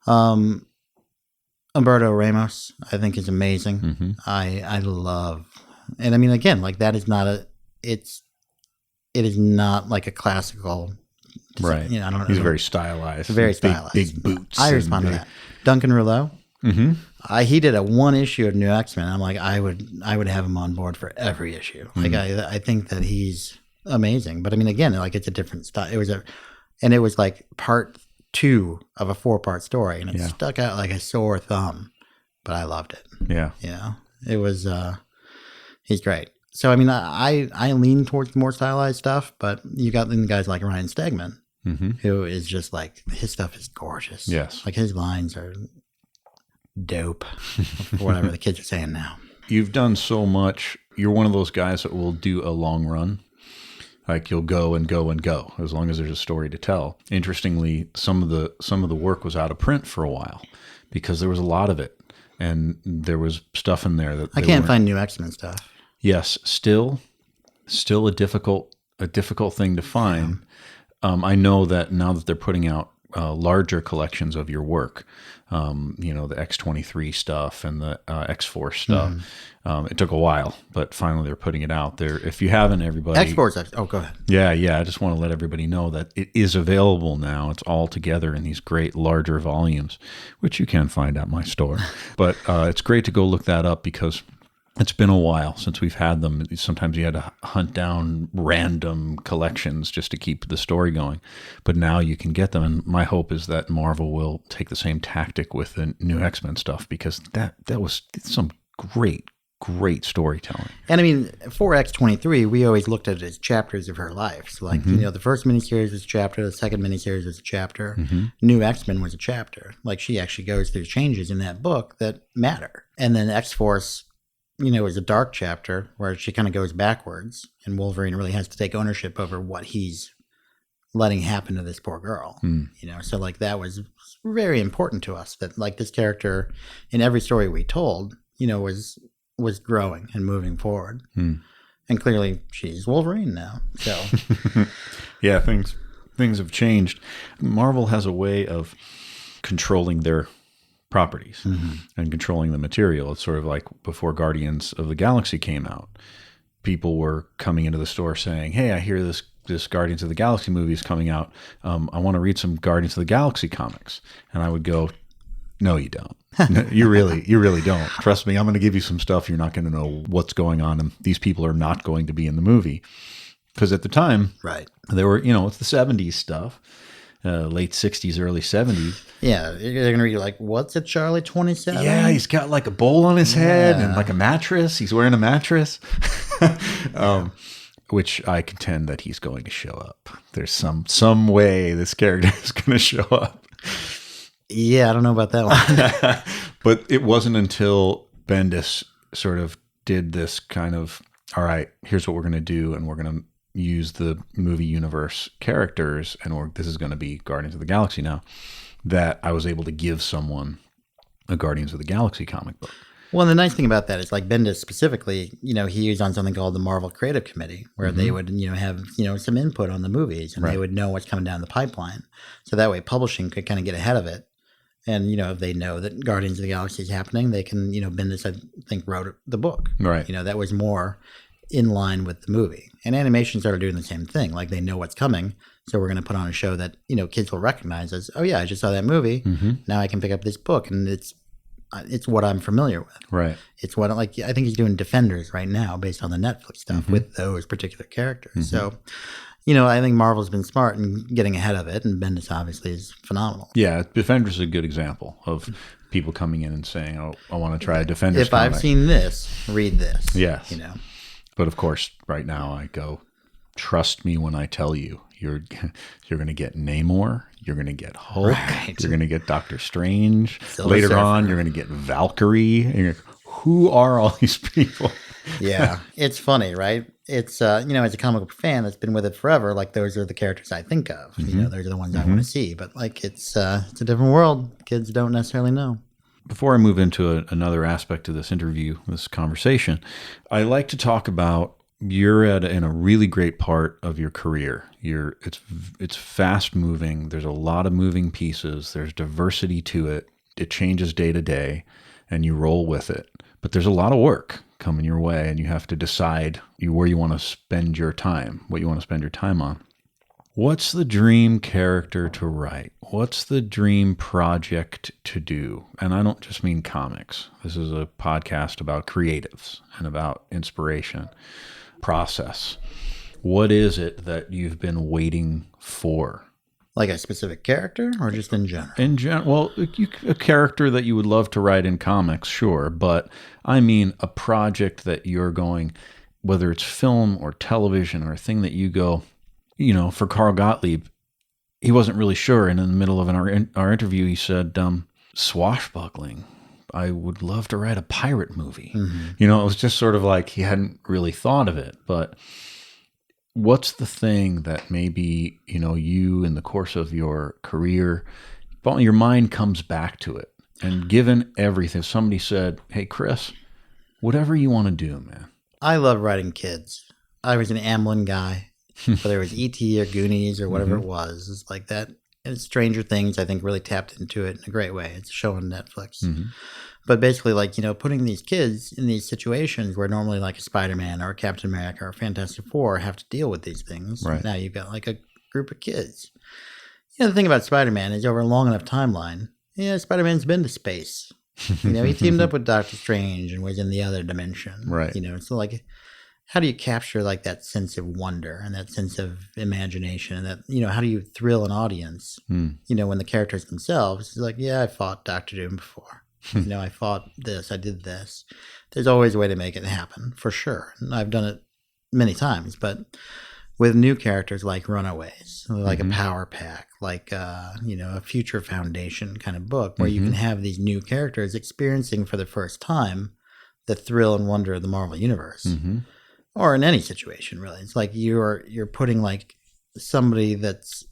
[SPEAKER 2] Umberto Ramos, I think, is amazing. I love, and I mean, again, like, that is not it is not like a classical,
[SPEAKER 3] right?
[SPEAKER 2] I don't know.
[SPEAKER 3] He's very stylized.
[SPEAKER 2] Very stylized.
[SPEAKER 3] Big boots.
[SPEAKER 2] I respond to that. Duncan Rouleau. He did a one issue of New X-Men. I'm like, I would have him on board for every issue. Like, I think that he's amazing. But I mean, again, like, it's a different style. It was like part 2 of a 4-part story, and it stuck out like a sore thumb. But I loved it.
[SPEAKER 3] Yeah.
[SPEAKER 2] It was. He's great. So I mean, I lean towards more stylized stuff, but you got then guys like Ryan Stegman, who is just like, his stuff is gorgeous.
[SPEAKER 3] Yes.
[SPEAKER 2] Like, his lines are dope, whatever the kids are saying now.
[SPEAKER 3] You've done so much. You're one of those guys that will do a long run. Like, you'll go and go and go as long as there's a story to tell. Interestingly, some of the work was out of print for a while because there was a lot of it, and there was stuff in there that
[SPEAKER 2] I can't find New X-Men stuff.
[SPEAKER 3] Yes, still a difficult thing to find. I know that now that they're putting out larger collections of your work, the X-23 stuff and the X-Force stuff. It took a while, but finally they're putting it out there. If you haven't, everybody...
[SPEAKER 2] X-Force. Oh, go ahead.
[SPEAKER 3] Yeah. I just want to let everybody know that it is available now. It's all together in these great larger volumes, which you can find at my store. But it's great to go look that up because it's been a while since we've had them. Sometimes you had to hunt down random collections just to keep the story going. But now you can get them. And my hope is that Marvel will take the same tactic with the new X-Men stuff, because that was some great storytelling.
[SPEAKER 2] And I mean, for X-23, we always looked at it as chapters of her life. So like, the first miniseries was a chapter, the second miniseries was a chapter, New X-Men was a chapter. Like, she actually goes through changes in that book that matter. And then X-Force, is a dark chapter where she kind of goes backwards, and Wolverine really has to take ownership over what he's letting happen to this poor girl. So like, that was very important to us, that like this character in every story we told, was growing and moving forward. And clearly she's Wolverine now. So
[SPEAKER 3] yeah, things have changed. Marvel has a way of controlling their properties and controlling the material. It's sort of like before Guardians of the Galaxy came out. People were coming into the store saying, hey, I hear this Guardians of the Galaxy movie is coming out. I want to read some Guardians of the Galaxy comics. And I would go, no, you don't. No, you really don't. Trust me, I'm going to give you some stuff. You're not going to know what's going on. And these people are not going to be in the movie. Because at the time,
[SPEAKER 2] right,
[SPEAKER 3] there were, it's the 70s stuff, late 60s, early 70s.
[SPEAKER 2] Yeah, they're going to read like, what's it, Charlie 27?
[SPEAKER 3] Yeah, he's got like a bowl on his head and like a mattress. He's wearing a mattress. Which I contend that he's going to show up. There's some way this character is going to show up.
[SPEAKER 2] Yeah, I don't know about that one.
[SPEAKER 3] But it wasn't until Bendis sort of did this kind of, all right, here's what we're going to do, and we're going to use the movie universe characters, and this is going to be Guardians of the Galaxy now, that I was able to give someone a Guardians of the Galaxy comic book.
[SPEAKER 2] Well, the nice thing about that is, like Bendis specifically, he was on something called the Marvel Creative Committee, where they would, have, some input on the movies, and they would know what's coming down the pipeline. So that way publishing could kind of get ahead of it. And, if they know that Guardians of the Galaxy is happening, they can, Bendis, I think, wrote the book.
[SPEAKER 3] Right.
[SPEAKER 2] That was more in line with the movie. And animation started doing the same thing. Like, they know what's coming, so we're going to put on a show that, kids will recognize as, oh, yeah, I just saw that movie. Now I can pick up this book, and it's what I'm familiar with.
[SPEAKER 3] Right.
[SPEAKER 2] It's what, like, I think he's doing Defenders right now based on the Netflix stuff with those particular characters. So, I think Marvel's been smart in getting ahead of it, and Bendis obviously is phenomenal.
[SPEAKER 3] Yeah, Defenders is a good example of people coming in and saying, oh, I want to try a Defenders comic.
[SPEAKER 2] I've seen this, read this.
[SPEAKER 3] Yes. But of course, right now I go, trust me when I tell you, you're going to get Namor, you're going to get Hulk, you're going to get Doctor Strange. Later on, you're going to get Valkyrie. Who are all these people?
[SPEAKER 2] Yeah, it's funny, right? It's, as a comic book fan that's been with it forever, like, those are the characters I think of. Those are the ones I want to see. But, like, it's a different world. Kids don't necessarily know.
[SPEAKER 3] Before I move into another aspect of this interview, this conversation, I like to talk about you're in a really great part of your career. It's fast moving. There's a lot of moving pieces. There's diversity to it. It changes day to day, and you roll with it. But there's a lot of work coming your way, and you have to decide where you want to spend your time, what you want to spend your time on. What's the dream character to write? What's the dream project to do? And I don't just mean comics. This is a podcast about creatives and about inspiration, process. What is it that you've been waiting for?
[SPEAKER 2] Like a specific character, or just in general?
[SPEAKER 3] In general, well, a character that you would love to write in comics, sure. But I mean a project that you're going, whether it's film or television or a thing that you go, for Carl Gottlieb, he wasn't really sure. And in the middle of our interview, he said, swashbuckling. I would love to write a pirate movie. It was just sort of like he hadn't really thought of it. But what's the thing that maybe, you in the course of your career, your mind comes back to it? And given everything, somebody said, hey, Chris, whatever you want to do, man.
[SPEAKER 2] I love writing kids. I was an Amblin guy, whether it was E.T. or Goonies or whatever it was. It's like that. And Stranger Things, I think, really tapped into it in a great way. It's a show on Netflix. But basically, like, putting these kids in these situations where normally like a Spider-Man or a Captain America or a Fantastic Four have to deal with these things.
[SPEAKER 3] Right.
[SPEAKER 2] Now you've got like a group of kids. The thing about Spider-Man is over a long enough timeline, Spider-Man's been to space. He teamed up with Doctor Strange and was in the other dimension.
[SPEAKER 3] Right.
[SPEAKER 2] So like, how do you capture like that sense of wonder and that sense of imagination and that, how do you thrill an audience, when the characters themselves is like, yeah, I fought Dr. Doom before. I fought this, I did this. There's always a way to make it happen, for sure. And I've done it many times, but with new characters like Runaways, like a Power Pack, like, a Future Foundation kind of book where you can have these new characters experiencing for the first time the thrill and wonder of the Marvel Universe. Or in any situation, really. It's like you're putting like somebody that's,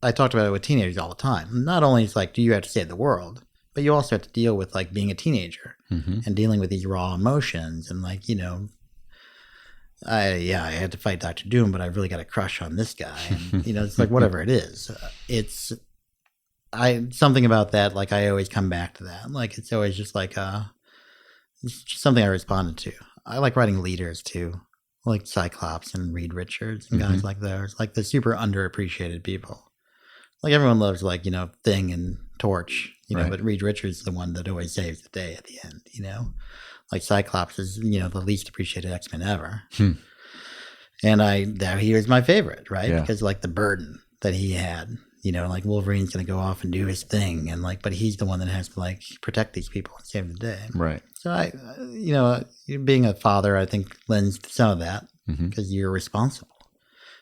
[SPEAKER 2] I talked about it with teenagers all the time. Not only is like, do you have to save the world, but you also have to deal with like being a teenager and dealing with these raw emotions and like, I had to fight Dr. Doom, but I really got a crush on this guy. And, it's like whatever it is. something about that, like I always come back to that. Like it's always just like it's just something I responded to. I like writing leaders too, like Cyclops and Reed Richards and guys like those, like the super underappreciated people. Like everyone loves like, Thing and Torch, but Reed Richards is the one that always saves the day at the end, Like Cyclops is, the least appreciated X-Men ever. And he was my favorite, right? Yeah. Because like the burden that he had, like Wolverine's going to go off and do his thing. And like, but he's the one that has to like protect these people and save the day.
[SPEAKER 3] Right.
[SPEAKER 2] So being a father, I think lends to some of that because you're responsible.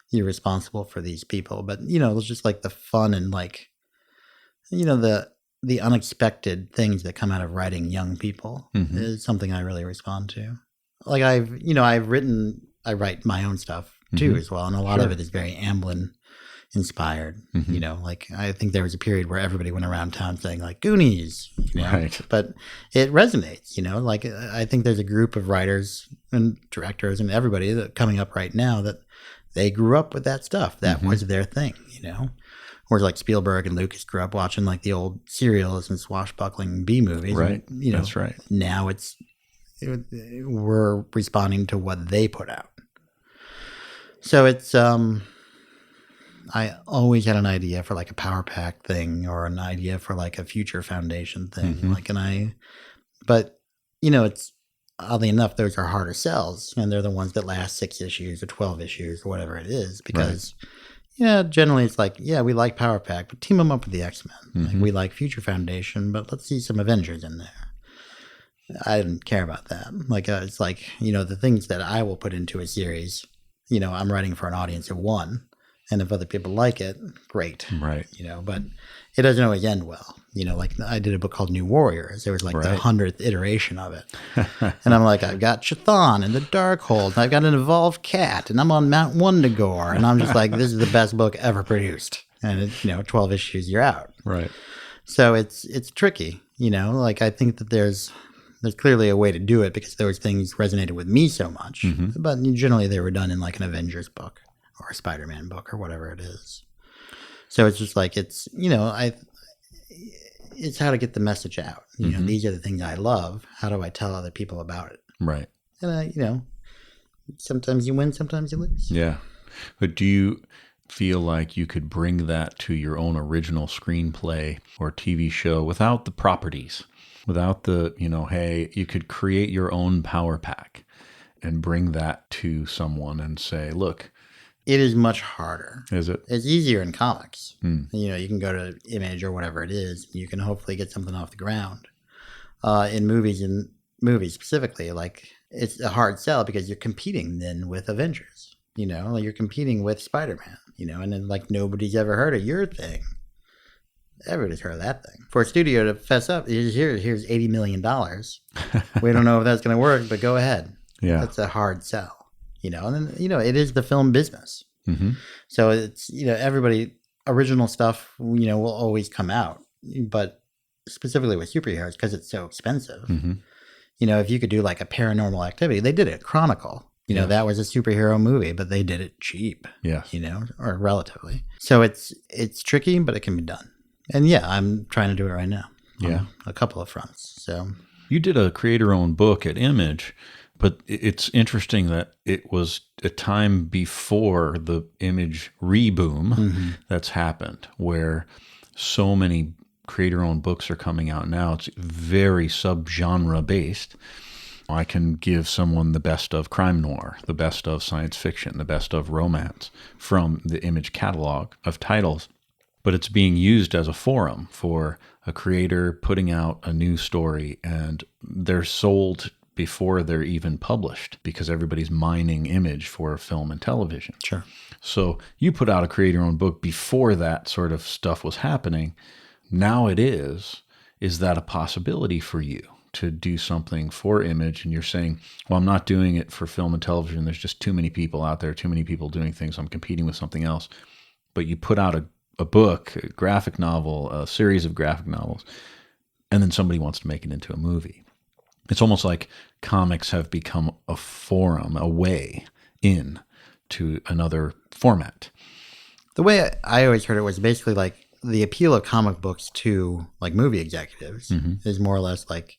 [SPEAKER 2] You're responsible for these people. But, it's just like the fun and like, the unexpected things that come out of writing young people is something I really respond to. Like I write my own stuff too as well. And a lot of it is very Amblin inspired, like I think there was a period where everybody went around town saying like Goonies,
[SPEAKER 3] Right.
[SPEAKER 2] But it resonates, like I think there's a group of writers and directors and everybody that coming up right now that they grew up with that stuff. That was their thing, Whereas like Spielberg and Lucas grew up watching like the old serials and swashbuckling B movies.
[SPEAKER 3] Right.
[SPEAKER 2] And,
[SPEAKER 3] That's right.
[SPEAKER 2] Now we're responding to what they put out. So it's, I always had an idea for like a power pack thing or an idea for like a future foundation thing. But it's oddly enough, those are harder sells and they're the ones that last 6 issues or 12 issues or whatever it is because generally it's like, we like power pack, but team them up with the X-Men. Like we like future foundation, but let's see some Avengers in there. I didn't care about that. Like, it's like, the things that I will put into a series, I'm writing for an audience of one. And if other people like it, great.
[SPEAKER 3] Right.
[SPEAKER 2] But it doesn't always end well. Like I did a book called New Warriors. It was like the 100th iteration of it. And I'm like, I've got Chthon and the Darkhold, and I've got an evolved cat, and I'm on Mount Wundagore. And I'm just like, this is the best book ever produced. And, 12 issues, you're out.
[SPEAKER 3] Right.
[SPEAKER 2] So it's tricky, like I think that there's clearly a way to do it because those things resonated with me so much. But generally they were done in like an Avengers book or a Spider-Man book or whatever it is. So it's just like, it's, it's how to get the message out. These are the things I love. How do I tell other people about it?
[SPEAKER 3] Right.
[SPEAKER 2] And, sometimes you win, sometimes you lose.
[SPEAKER 3] Yeah. But do you feel like you could bring that to your own original screenplay or TV show without the properties, without the, hey, you could create your own power pack and bring that to someone and say, look,
[SPEAKER 2] it is much harder.
[SPEAKER 3] Is it?
[SPEAKER 2] It's easier in comics. You can go to Image or whatever it is. You can hopefully get something off the ground. In movies specifically, like it's a hard sell because you're competing then with Avengers. You're competing with Spider-Man. And then like nobody's ever heard of your thing. Everybody's heard of that thing. For a studio to fess up, here's $80 million. We don't know if that's going to work, but go ahead.
[SPEAKER 3] Yeah,
[SPEAKER 2] that's a hard sell. And then, it is the film business. So it's, everybody, original stuff, will always come out. But specifically with superheroes, because it's so expensive, if you could do like a Paranormal Activity, they did it. Chronicle, that was a superhero movie, but they did it cheap, or relatively. So it's tricky, but it can be done. And I'm trying to do it right now. On a couple of fronts. So
[SPEAKER 3] you did a creator-owned book at Image. But it's interesting that it was a time before the Image reboom that's happened, where so many creator-owned books are coming out now. It's very subgenre based. I can give someone the best of crime noir, the best of science fiction, the best of romance from the Image catalog of titles. But it's being used as a forum for a creator putting out a new story, and they're sold before they're even published because everybody's mining Image for film and television.
[SPEAKER 2] Sure.
[SPEAKER 3] So you put out a creator-owned book before that sort of stuff was happening. Now it is. Is that a possibility for you to do something for Image? And you're saying, well, I'm not doing it for film and television. There's just too many people out there, too many people doing things. I'm competing with something else. But you put out a book, a graphic novel, a series of graphic novels, and then somebody wants to make it into a movie. It's almost like comics have become a forum, a way in to another format.
[SPEAKER 2] The way I always heard it was basically like the appeal of comic books to like movie executives is more or less like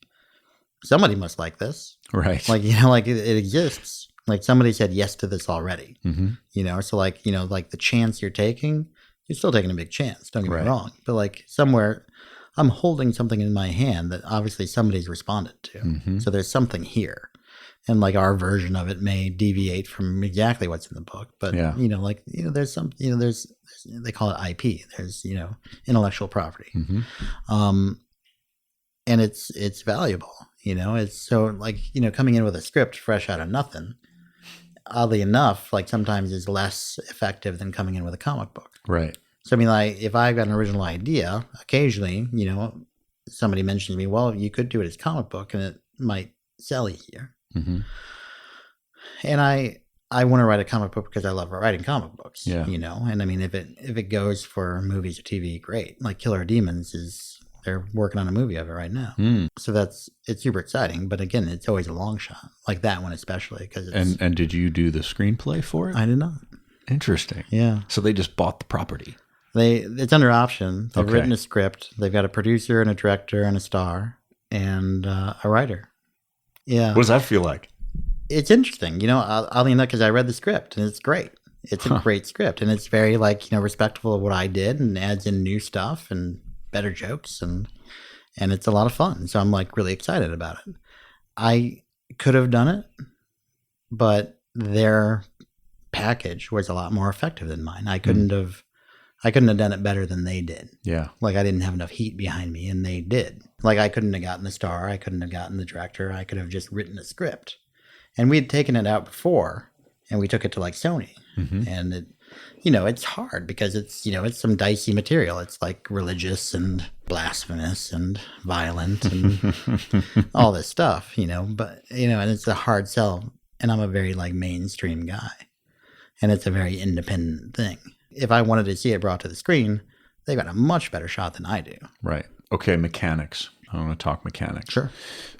[SPEAKER 2] somebody must like this,
[SPEAKER 3] right?
[SPEAKER 2] Like, like it exists. Like somebody said yes to this already, so like, like the chance you're taking, you're still taking a big chance. Don't get me wrong. But like somewhere I'm holding something in my hand that obviously somebody's responded to. So there's something here. And like our version of it may deviate from exactly what's in the book. But, there's some, there's, they call it IP. There's, intellectual property. And it's valuable, it's so like, coming in with a script fresh out of nothing, oddly enough, like sometimes is less effective than coming in with a comic book.
[SPEAKER 3] Right.
[SPEAKER 2] So, I mean, like if I've got an original idea, occasionally, somebody mentions to me, well, you could do it as comic book and it might sell easier. And I want to write a comic book because I love writing comic books, and I mean, if it goes for movies or TV, great. Like Killer Demons they're working on a movie of it right now. So it's super exciting. But again, it's always a long shot, like that one especially.
[SPEAKER 3] And did you do the screenplay for it?
[SPEAKER 2] I did not.
[SPEAKER 3] Interesting.
[SPEAKER 2] Yeah.
[SPEAKER 3] So they just bought the property.
[SPEAKER 2] It's under option. They've written a script. They've got a producer and a director and a star and a writer. Yeah.
[SPEAKER 3] What does that feel like?
[SPEAKER 2] It's interesting, oddly enough, because I read the script and it's great. It's a great script and it's very like, respectful of what I did and adds in new stuff and better jokes and it's a lot of fun. So I'm like really excited about it. I could have done it, but their package was a lot more effective than mine. I couldn't have done it better than they did. Yeah. Like I didn't have enough heat behind me and they did. Like I couldn't have gotten the star. I couldn't have gotten the director. I could have just written a script. And we had taken it out before and we took it to like Sony. And it, it's hard because it's, it's some dicey material. It's like religious and blasphemous and violent and all this stuff, but, and it's a hard sell. And I'm a very like mainstream guy and it's a very independent thing. If I wanted to see it brought to the screen, they've got a much better shot than I do.
[SPEAKER 3] Right. Okay, mechanics. I want to talk mechanics.
[SPEAKER 2] Sure.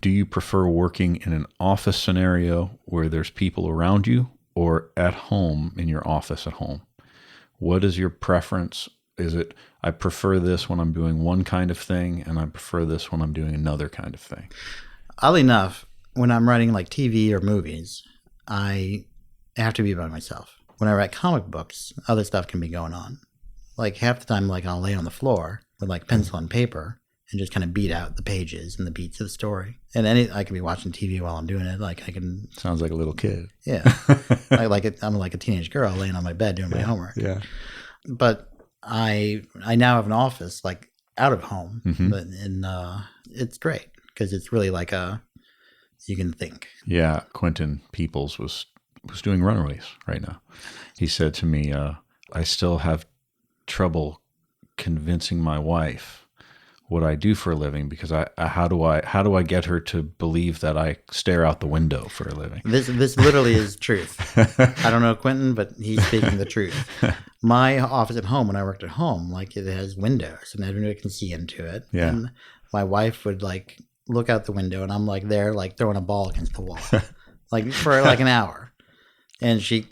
[SPEAKER 3] Do you prefer working in an office scenario where there's people around you or at home in your office at home? What is your preference? Is it, I prefer this when I'm doing one kind of thing and I prefer this when I'm doing another kind of thing?
[SPEAKER 2] Oddly enough, when I'm writing like TV or movies, I have to be by myself. When I write comic books, other stuff can be going on. Like half the time, like I'll lay on the floor with like pencil and paper and just kind of beat out the pages and the beats of the story. And I can be watching TV while I'm doing it. Like I can.
[SPEAKER 3] Sounds like a little kid.
[SPEAKER 2] Yeah. I'm like a teenage girl laying on my bed doing my homework. Yeah. But I now have an office like out of home, but it's great because it's really like you can think.
[SPEAKER 3] Yeah. Quentin Peoples was doing Runaways right now. He said to me, I still have trouble convincing my wife what I do for a living because how do I get her to believe that I stare out the window for a living?
[SPEAKER 2] This literally is truth. I don't know Quentin, but he's speaking the truth. My office at home, when I worked at home, like it has windows and everybody can see into it. Yeah. And my wife would like look out the window and I'm like there like throwing a ball against the wall like for like an hour. And she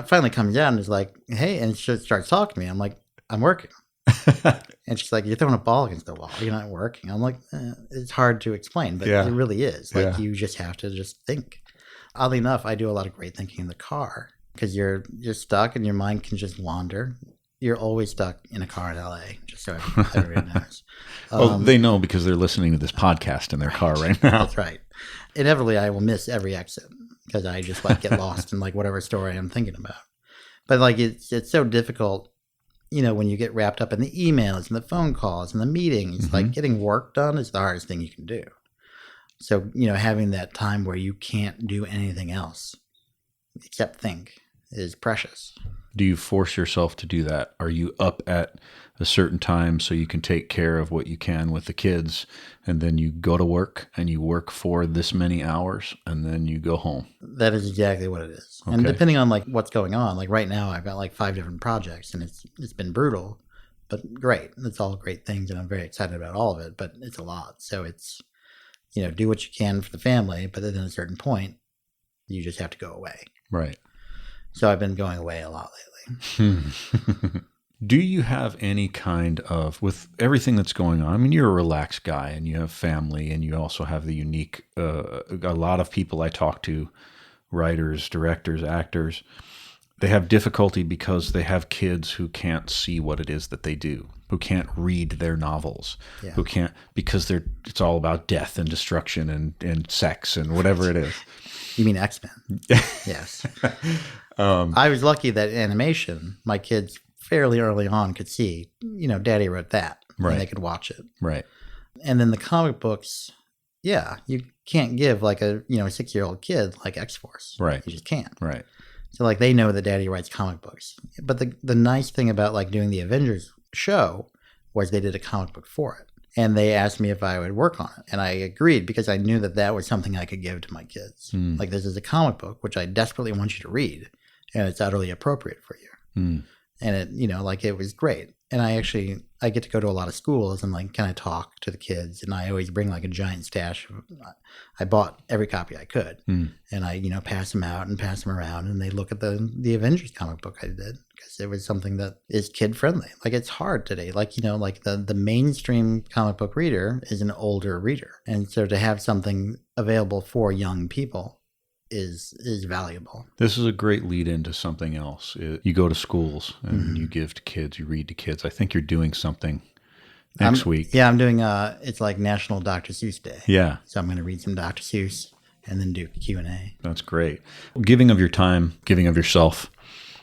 [SPEAKER 2] finally comes out and is like, hey, and she starts talking to me. I'm like, I'm working. And she's like, you're throwing a ball against the wall. You're not working. I'm like, it's hard to explain, but it really is. Like you just have to just think. Oddly enough, I do a lot of great thinking in the car because you're stuck and your mind can just wander. You're always stuck in a car in LA, just so everybody knows.
[SPEAKER 3] They know because they're listening to this podcast in their car right now.
[SPEAKER 2] That's right. Inevitably, I will miss every exit because I just like get lost in like whatever story I'm thinking about. But like it's so difficult, when you get wrapped up in the emails and the phone calls and the meetings, like getting work done is the hardest thing you can do. So, having that time where you can't do anything else except think is precious.
[SPEAKER 3] Do you force yourself to do that? Are you up at a certain time so you can take care of what you can with the kids and then you go to work and you work for this many hours and then you go home?
[SPEAKER 2] That is exactly what it is. Okay. And depending on like what's going on, like right now I've got like 5 different projects and it's been brutal, but great. It's all great things and I'm very excited about all of it, but it's a lot. So it's, do what you can for the family, but then at a certain point, you just have to go away.
[SPEAKER 3] Right.
[SPEAKER 2] So I've been going away a lot lately.
[SPEAKER 3] Do you have any kind of, with everything that's going on, I mean, you're a relaxed guy and you have family and you also have the unique, a lot of people I talk to, writers, directors, actors, they have difficulty because they have kids who can't see what it is that they do, who can't read their novels, who can't, because it's all about death and destruction and sex and whatever it is.
[SPEAKER 2] You mean X-Men? Yes. I was lucky that animation, my kids fairly early on could see, Daddy wrote that, and they could watch it.
[SPEAKER 3] Right.
[SPEAKER 2] And then the comic books, you can't give like a 6-year-old kid like X-Force.
[SPEAKER 3] Right.
[SPEAKER 2] You just can't.
[SPEAKER 3] Right.
[SPEAKER 2] So like they know that Daddy writes comic books. But the nice thing about like doing the Avengers show was they did a comic book for it. And they asked me if I would work on it. And I agreed because I knew that was something I could give to my kids. Like, this is a comic book, which I desperately want you to read. And it's utterly appropriate for you. And it, it was great. And I get to go to a lot of schools and like kind of talk to the kids. And I always bring like a giant stash. I bought every copy I could. And I, pass them out and pass them around. And they look at the Avengers comic book I did. Because it was something that is kid friendly. Like, it's hard today. Like, like the mainstream comic book reader is an older reader. And so to have something available for young people is valuable.
[SPEAKER 3] This is a great lead into something else. You go to schools and you give to kids, you read to kids. I think you're doing something next week.
[SPEAKER 2] Yeah, I'm doing, it's like National Dr. Seuss Day.
[SPEAKER 3] Yeah.
[SPEAKER 2] So I'm going to read some Dr. Seuss and then do Q&A.
[SPEAKER 3] That's great. Giving of your time, giving of yourself,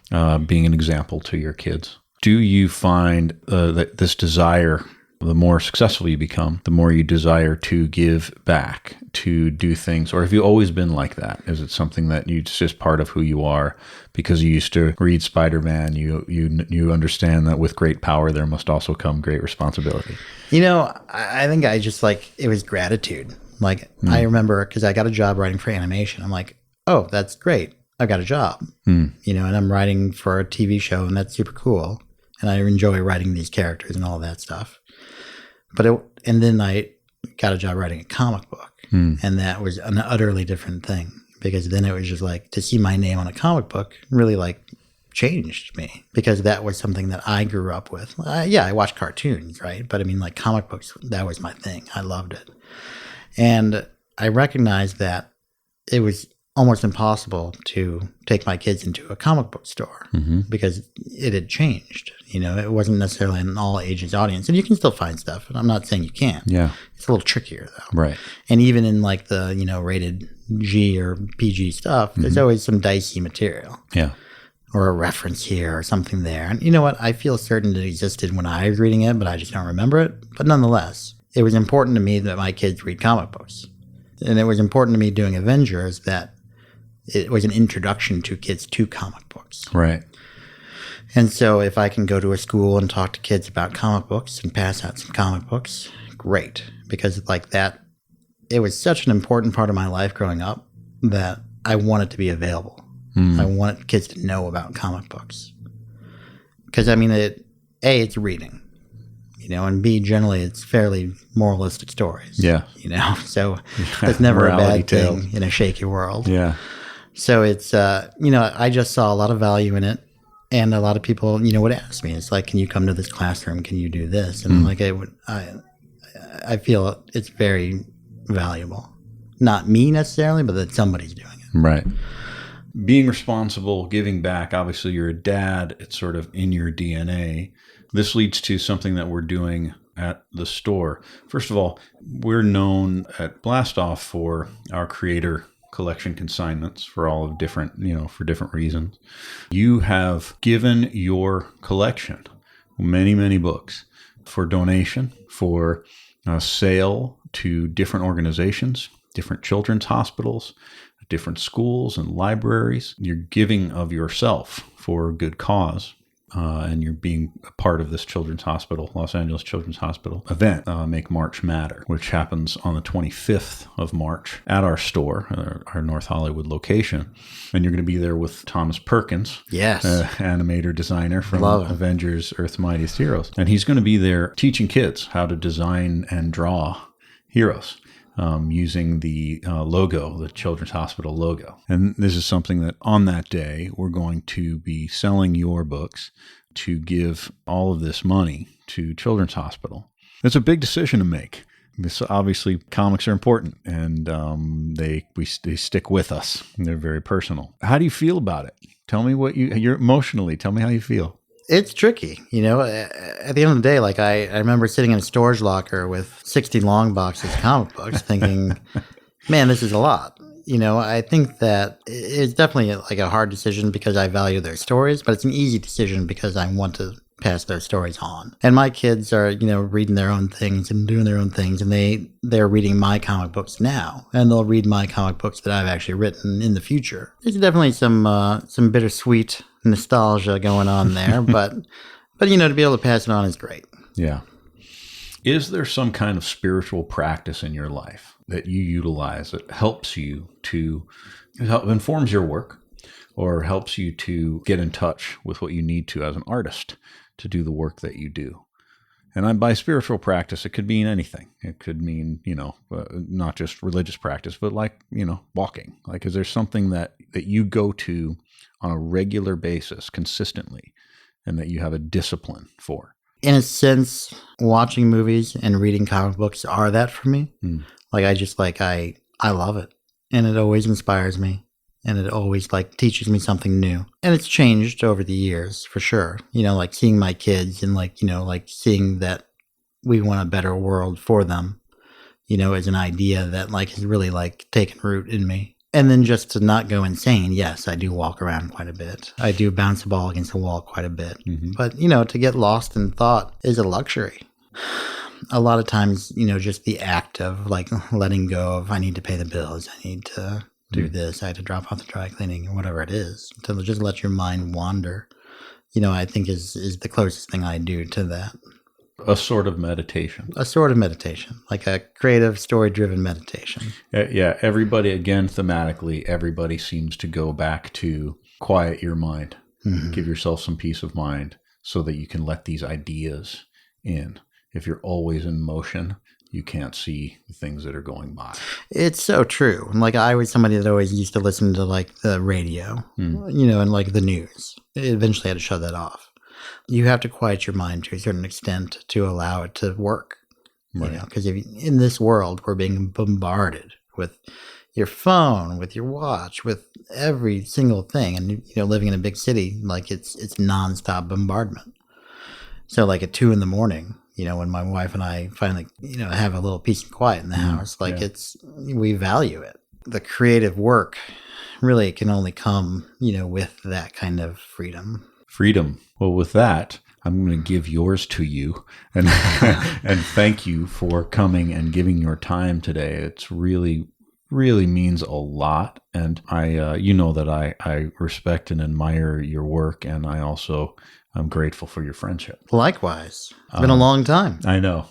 [SPEAKER 3] being an example to your kids. Do you find that this desire, the more successful you become, the more you desire to give back, to do things? Or have you always been like that? Is it something that it's just part of who you are because you used to read Spider-Man? You understand that with great power, there must also come great responsibility.
[SPEAKER 2] I think I just it was gratitude. Like, I remember because I got a job writing for animation. I'm like, oh, that's great. I've got a job, and I'm writing for a TV show, and that's super cool. And I enjoy writing these characters and all that stuff. And then I got a job writing a comic book, and that was an utterly different thing, because then it was just like, to see my name on a comic book really changed me, because that was something that I grew up with. I watched cartoons, right? But I mean, like, comic books, that was my thing. I loved it. And I recognized that it was almost impossible to take my kids into a comic book store because it had changed. It wasn't necessarily an all ages audience, and you can still find stuff. And I'm not saying you can't. Yeah, it's a little trickier though.
[SPEAKER 3] Right.
[SPEAKER 2] And even in like the rated G or PG stuff, there's always some dicey material.
[SPEAKER 3] Yeah.
[SPEAKER 2] Or a reference here or something there. And you know what? I feel certain it existed when I was reading it, but I just don't remember it. But nonetheless, it was important to me that my kids read comic books, and it was important to me doing Avengers that it was an introduction to kids to comic books.
[SPEAKER 3] Right.
[SPEAKER 2] And so if I can go to a school and talk to kids about comic books and pass out some comic books, great. Because like that, it was such an important part of my life growing up that I want it to be available. I want kids to know about comic books. Because, I mean, it's reading, and B, generally it's fairly moralistic stories.
[SPEAKER 3] Yeah.
[SPEAKER 2] So that's never a bad thing in a shaky world.
[SPEAKER 3] Yeah.
[SPEAKER 2] So it's, I just saw a lot of value in it. And a lot of people, would ask me, it's like, can you come to this classroom? Can you do this? And I feel it's very valuable. Not me necessarily, but that somebody's doing it.
[SPEAKER 3] Right. Being responsible, giving back. Obviously, you're a dad. It's sort of in your DNA. This leads to something that we're doing at the store. First of all, we're known at Blastoff for our creator collection consignments for all of different, for different reasons. You have given your collection, many, many books, for donation, for sale to different organizations, different children's hospitals, different schools and libraries. You're giving of yourself for a good cause. And you're being a part of this children's hospital, Los Angeles Children's Hospital event, Make March Matter, which happens on the 25th of March at our store, our North Hollywood location. And you're going to be there with Thomas Perkins,
[SPEAKER 2] yes,
[SPEAKER 3] animator, designer from Avengers, Earth's Mightiest Heroes. And he's going to be there teaching kids how to design and draw heroes. Using the logo, the Children's Hospital logo. And this is something that on that day, we're going to be selling your books to give all of this money to Children's Hospital. It's a big decision to make. Obviously, comics are important, and they stick with us. They're very personal. How do you feel about it? Tell me you're emotionally. Tell me how you feel.
[SPEAKER 2] It's tricky, at the end of the day, like I remember sitting in a storage locker with 60 long boxes of comic books thinking, man, this is a lot. I think that it's definitely like a hard decision because I value their stories, but it's an easy decision because I want to pass their stories on. And my kids are, reading their own things and doing their own things, and they're reading my comic books now, and they'll read my comic books that I've actually written in the future. There's definitely some bittersweet nostalgia going on there, but to be able to pass it on is great.
[SPEAKER 3] Yeah. Is there some kind of spiritual practice in your life that you utilize that helps you informs your work or helps you to get in touch with what you need to as an artist to do the work that you do? And by spiritual practice, it could mean anything. It could mean, not just religious practice, but like, walking. Like, is there something that you go to on a regular basis consistently and that you have a discipline for?
[SPEAKER 2] In a sense, watching movies and reading comic books are that for me. Like, I love it. And it always inspires me. And it always teaches me something new. And it's changed over the years for sure. Like seeing my kids and seeing that we want a better world for them, is an idea that has really taken root in me. And then just to not go insane, yes, I do walk around quite a bit. I do bounce the ball against the wall quite a bit. Mm-hmm. But, to get lost in thought is a luxury. A lot of times, just the act of letting go of I need to pay the bills, I need to do this, I had to drop off the dry cleaning or whatever it is, to just let your mind wander, I think is the closest thing I do to that.
[SPEAKER 3] A sort of meditation.
[SPEAKER 2] A sort of meditation, like a creative, story-driven meditation.
[SPEAKER 3] Yeah, everybody, again, thematically, everybody seems to go back to quiet your mind, give yourself some peace of mind so that you can let these ideas in. If you're always in motion, you can't see the things that are going by. It's
[SPEAKER 2] so true. I was somebody that always used to listen to the radio, and the news. Eventually I had to shut that off. You have to quiet your mind to a certain extent to allow it to work. Right. Because in this world, we're being bombarded with your phone, with your watch, with every single thing. And, living in a big city, it's nonstop bombardment. So at 2 a.m, when my wife and I finally, have a little peace and quiet in the house, we value it. The creative work really can only come, with that kind of freedom.
[SPEAKER 3] Freedom. Well, with that, I'm going to give yours to you and and thank you for coming and giving your time today. It's really means a lot. And I, that I respect and admire your work. And I'm grateful for your friendship.
[SPEAKER 2] Likewise. It's been a long time.
[SPEAKER 3] I know.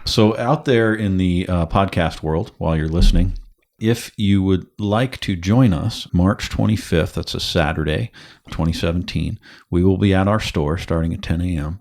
[SPEAKER 3] So out there in the podcast world, while you're listening, if you would like to join us, March 25th, that's a Saturday, 2017, we will be at our store starting at 10 a.m.,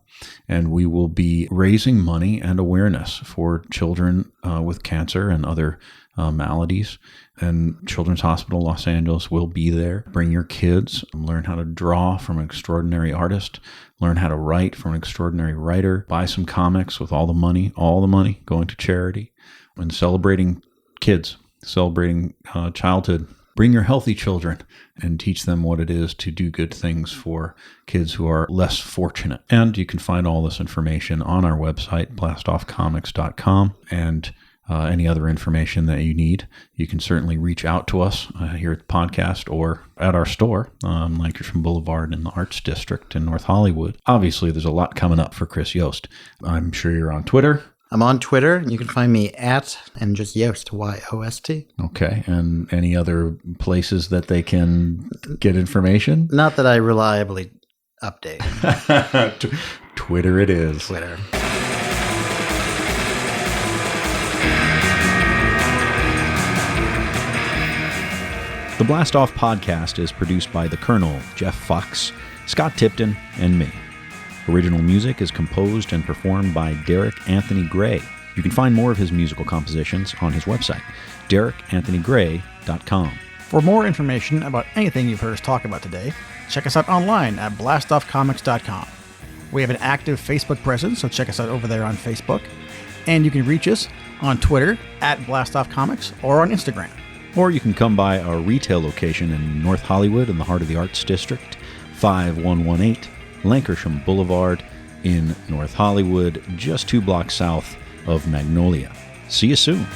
[SPEAKER 3] and we will be raising money and awareness for children with cancer and other maladies. And Children's Hospital Los Angeles will be there. Bring your kids, learn how to draw from an extraordinary artist, learn how to write from an extraordinary writer, buy some comics with all the money going to charity, and celebrating kids. Celebrating childhood. Bring your healthy children and teach them what it is to do good things for kids who are less fortunate. And you can find all this information on our website, blastoffcomics.com, and any other information that you need. You can certainly reach out to us here at the podcast or at our store on Lankershim Boulevard in the Arts District in North Hollywood. Obviously, there's a lot coming up for Chris Yost. I'm sure you're on Twitter.
[SPEAKER 2] I'm on Twitter. You can find me and just Yost, Y-O-S-T.
[SPEAKER 3] Okay. And any other places that they can get information?
[SPEAKER 2] Not that I reliably update.
[SPEAKER 3] Twitter it is.
[SPEAKER 2] Twitter.
[SPEAKER 1] The Blast Off podcast is produced by The Colonel, Jeff Fox, Scott Tipton, and me. Original music is composed and performed by Derek Anthony Gray. You can find more of his musical compositions on his website, derekanthonygray.com.
[SPEAKER 4] For more information about anything you've heard us talk about today, check us out online at blastoffcomics.com. We have an active Facebook presence, so check us out over there on Facebook. And you can reach us on Twitter at blastoffcomics or on Instagram.
[SPEAKER 1] Or you can come by our retail location in North Hollywood in the heart of the Arts District, 5118 Lankershim Boulevard in North Hollywood, just 2 blocks south of Magnolia. See you soon.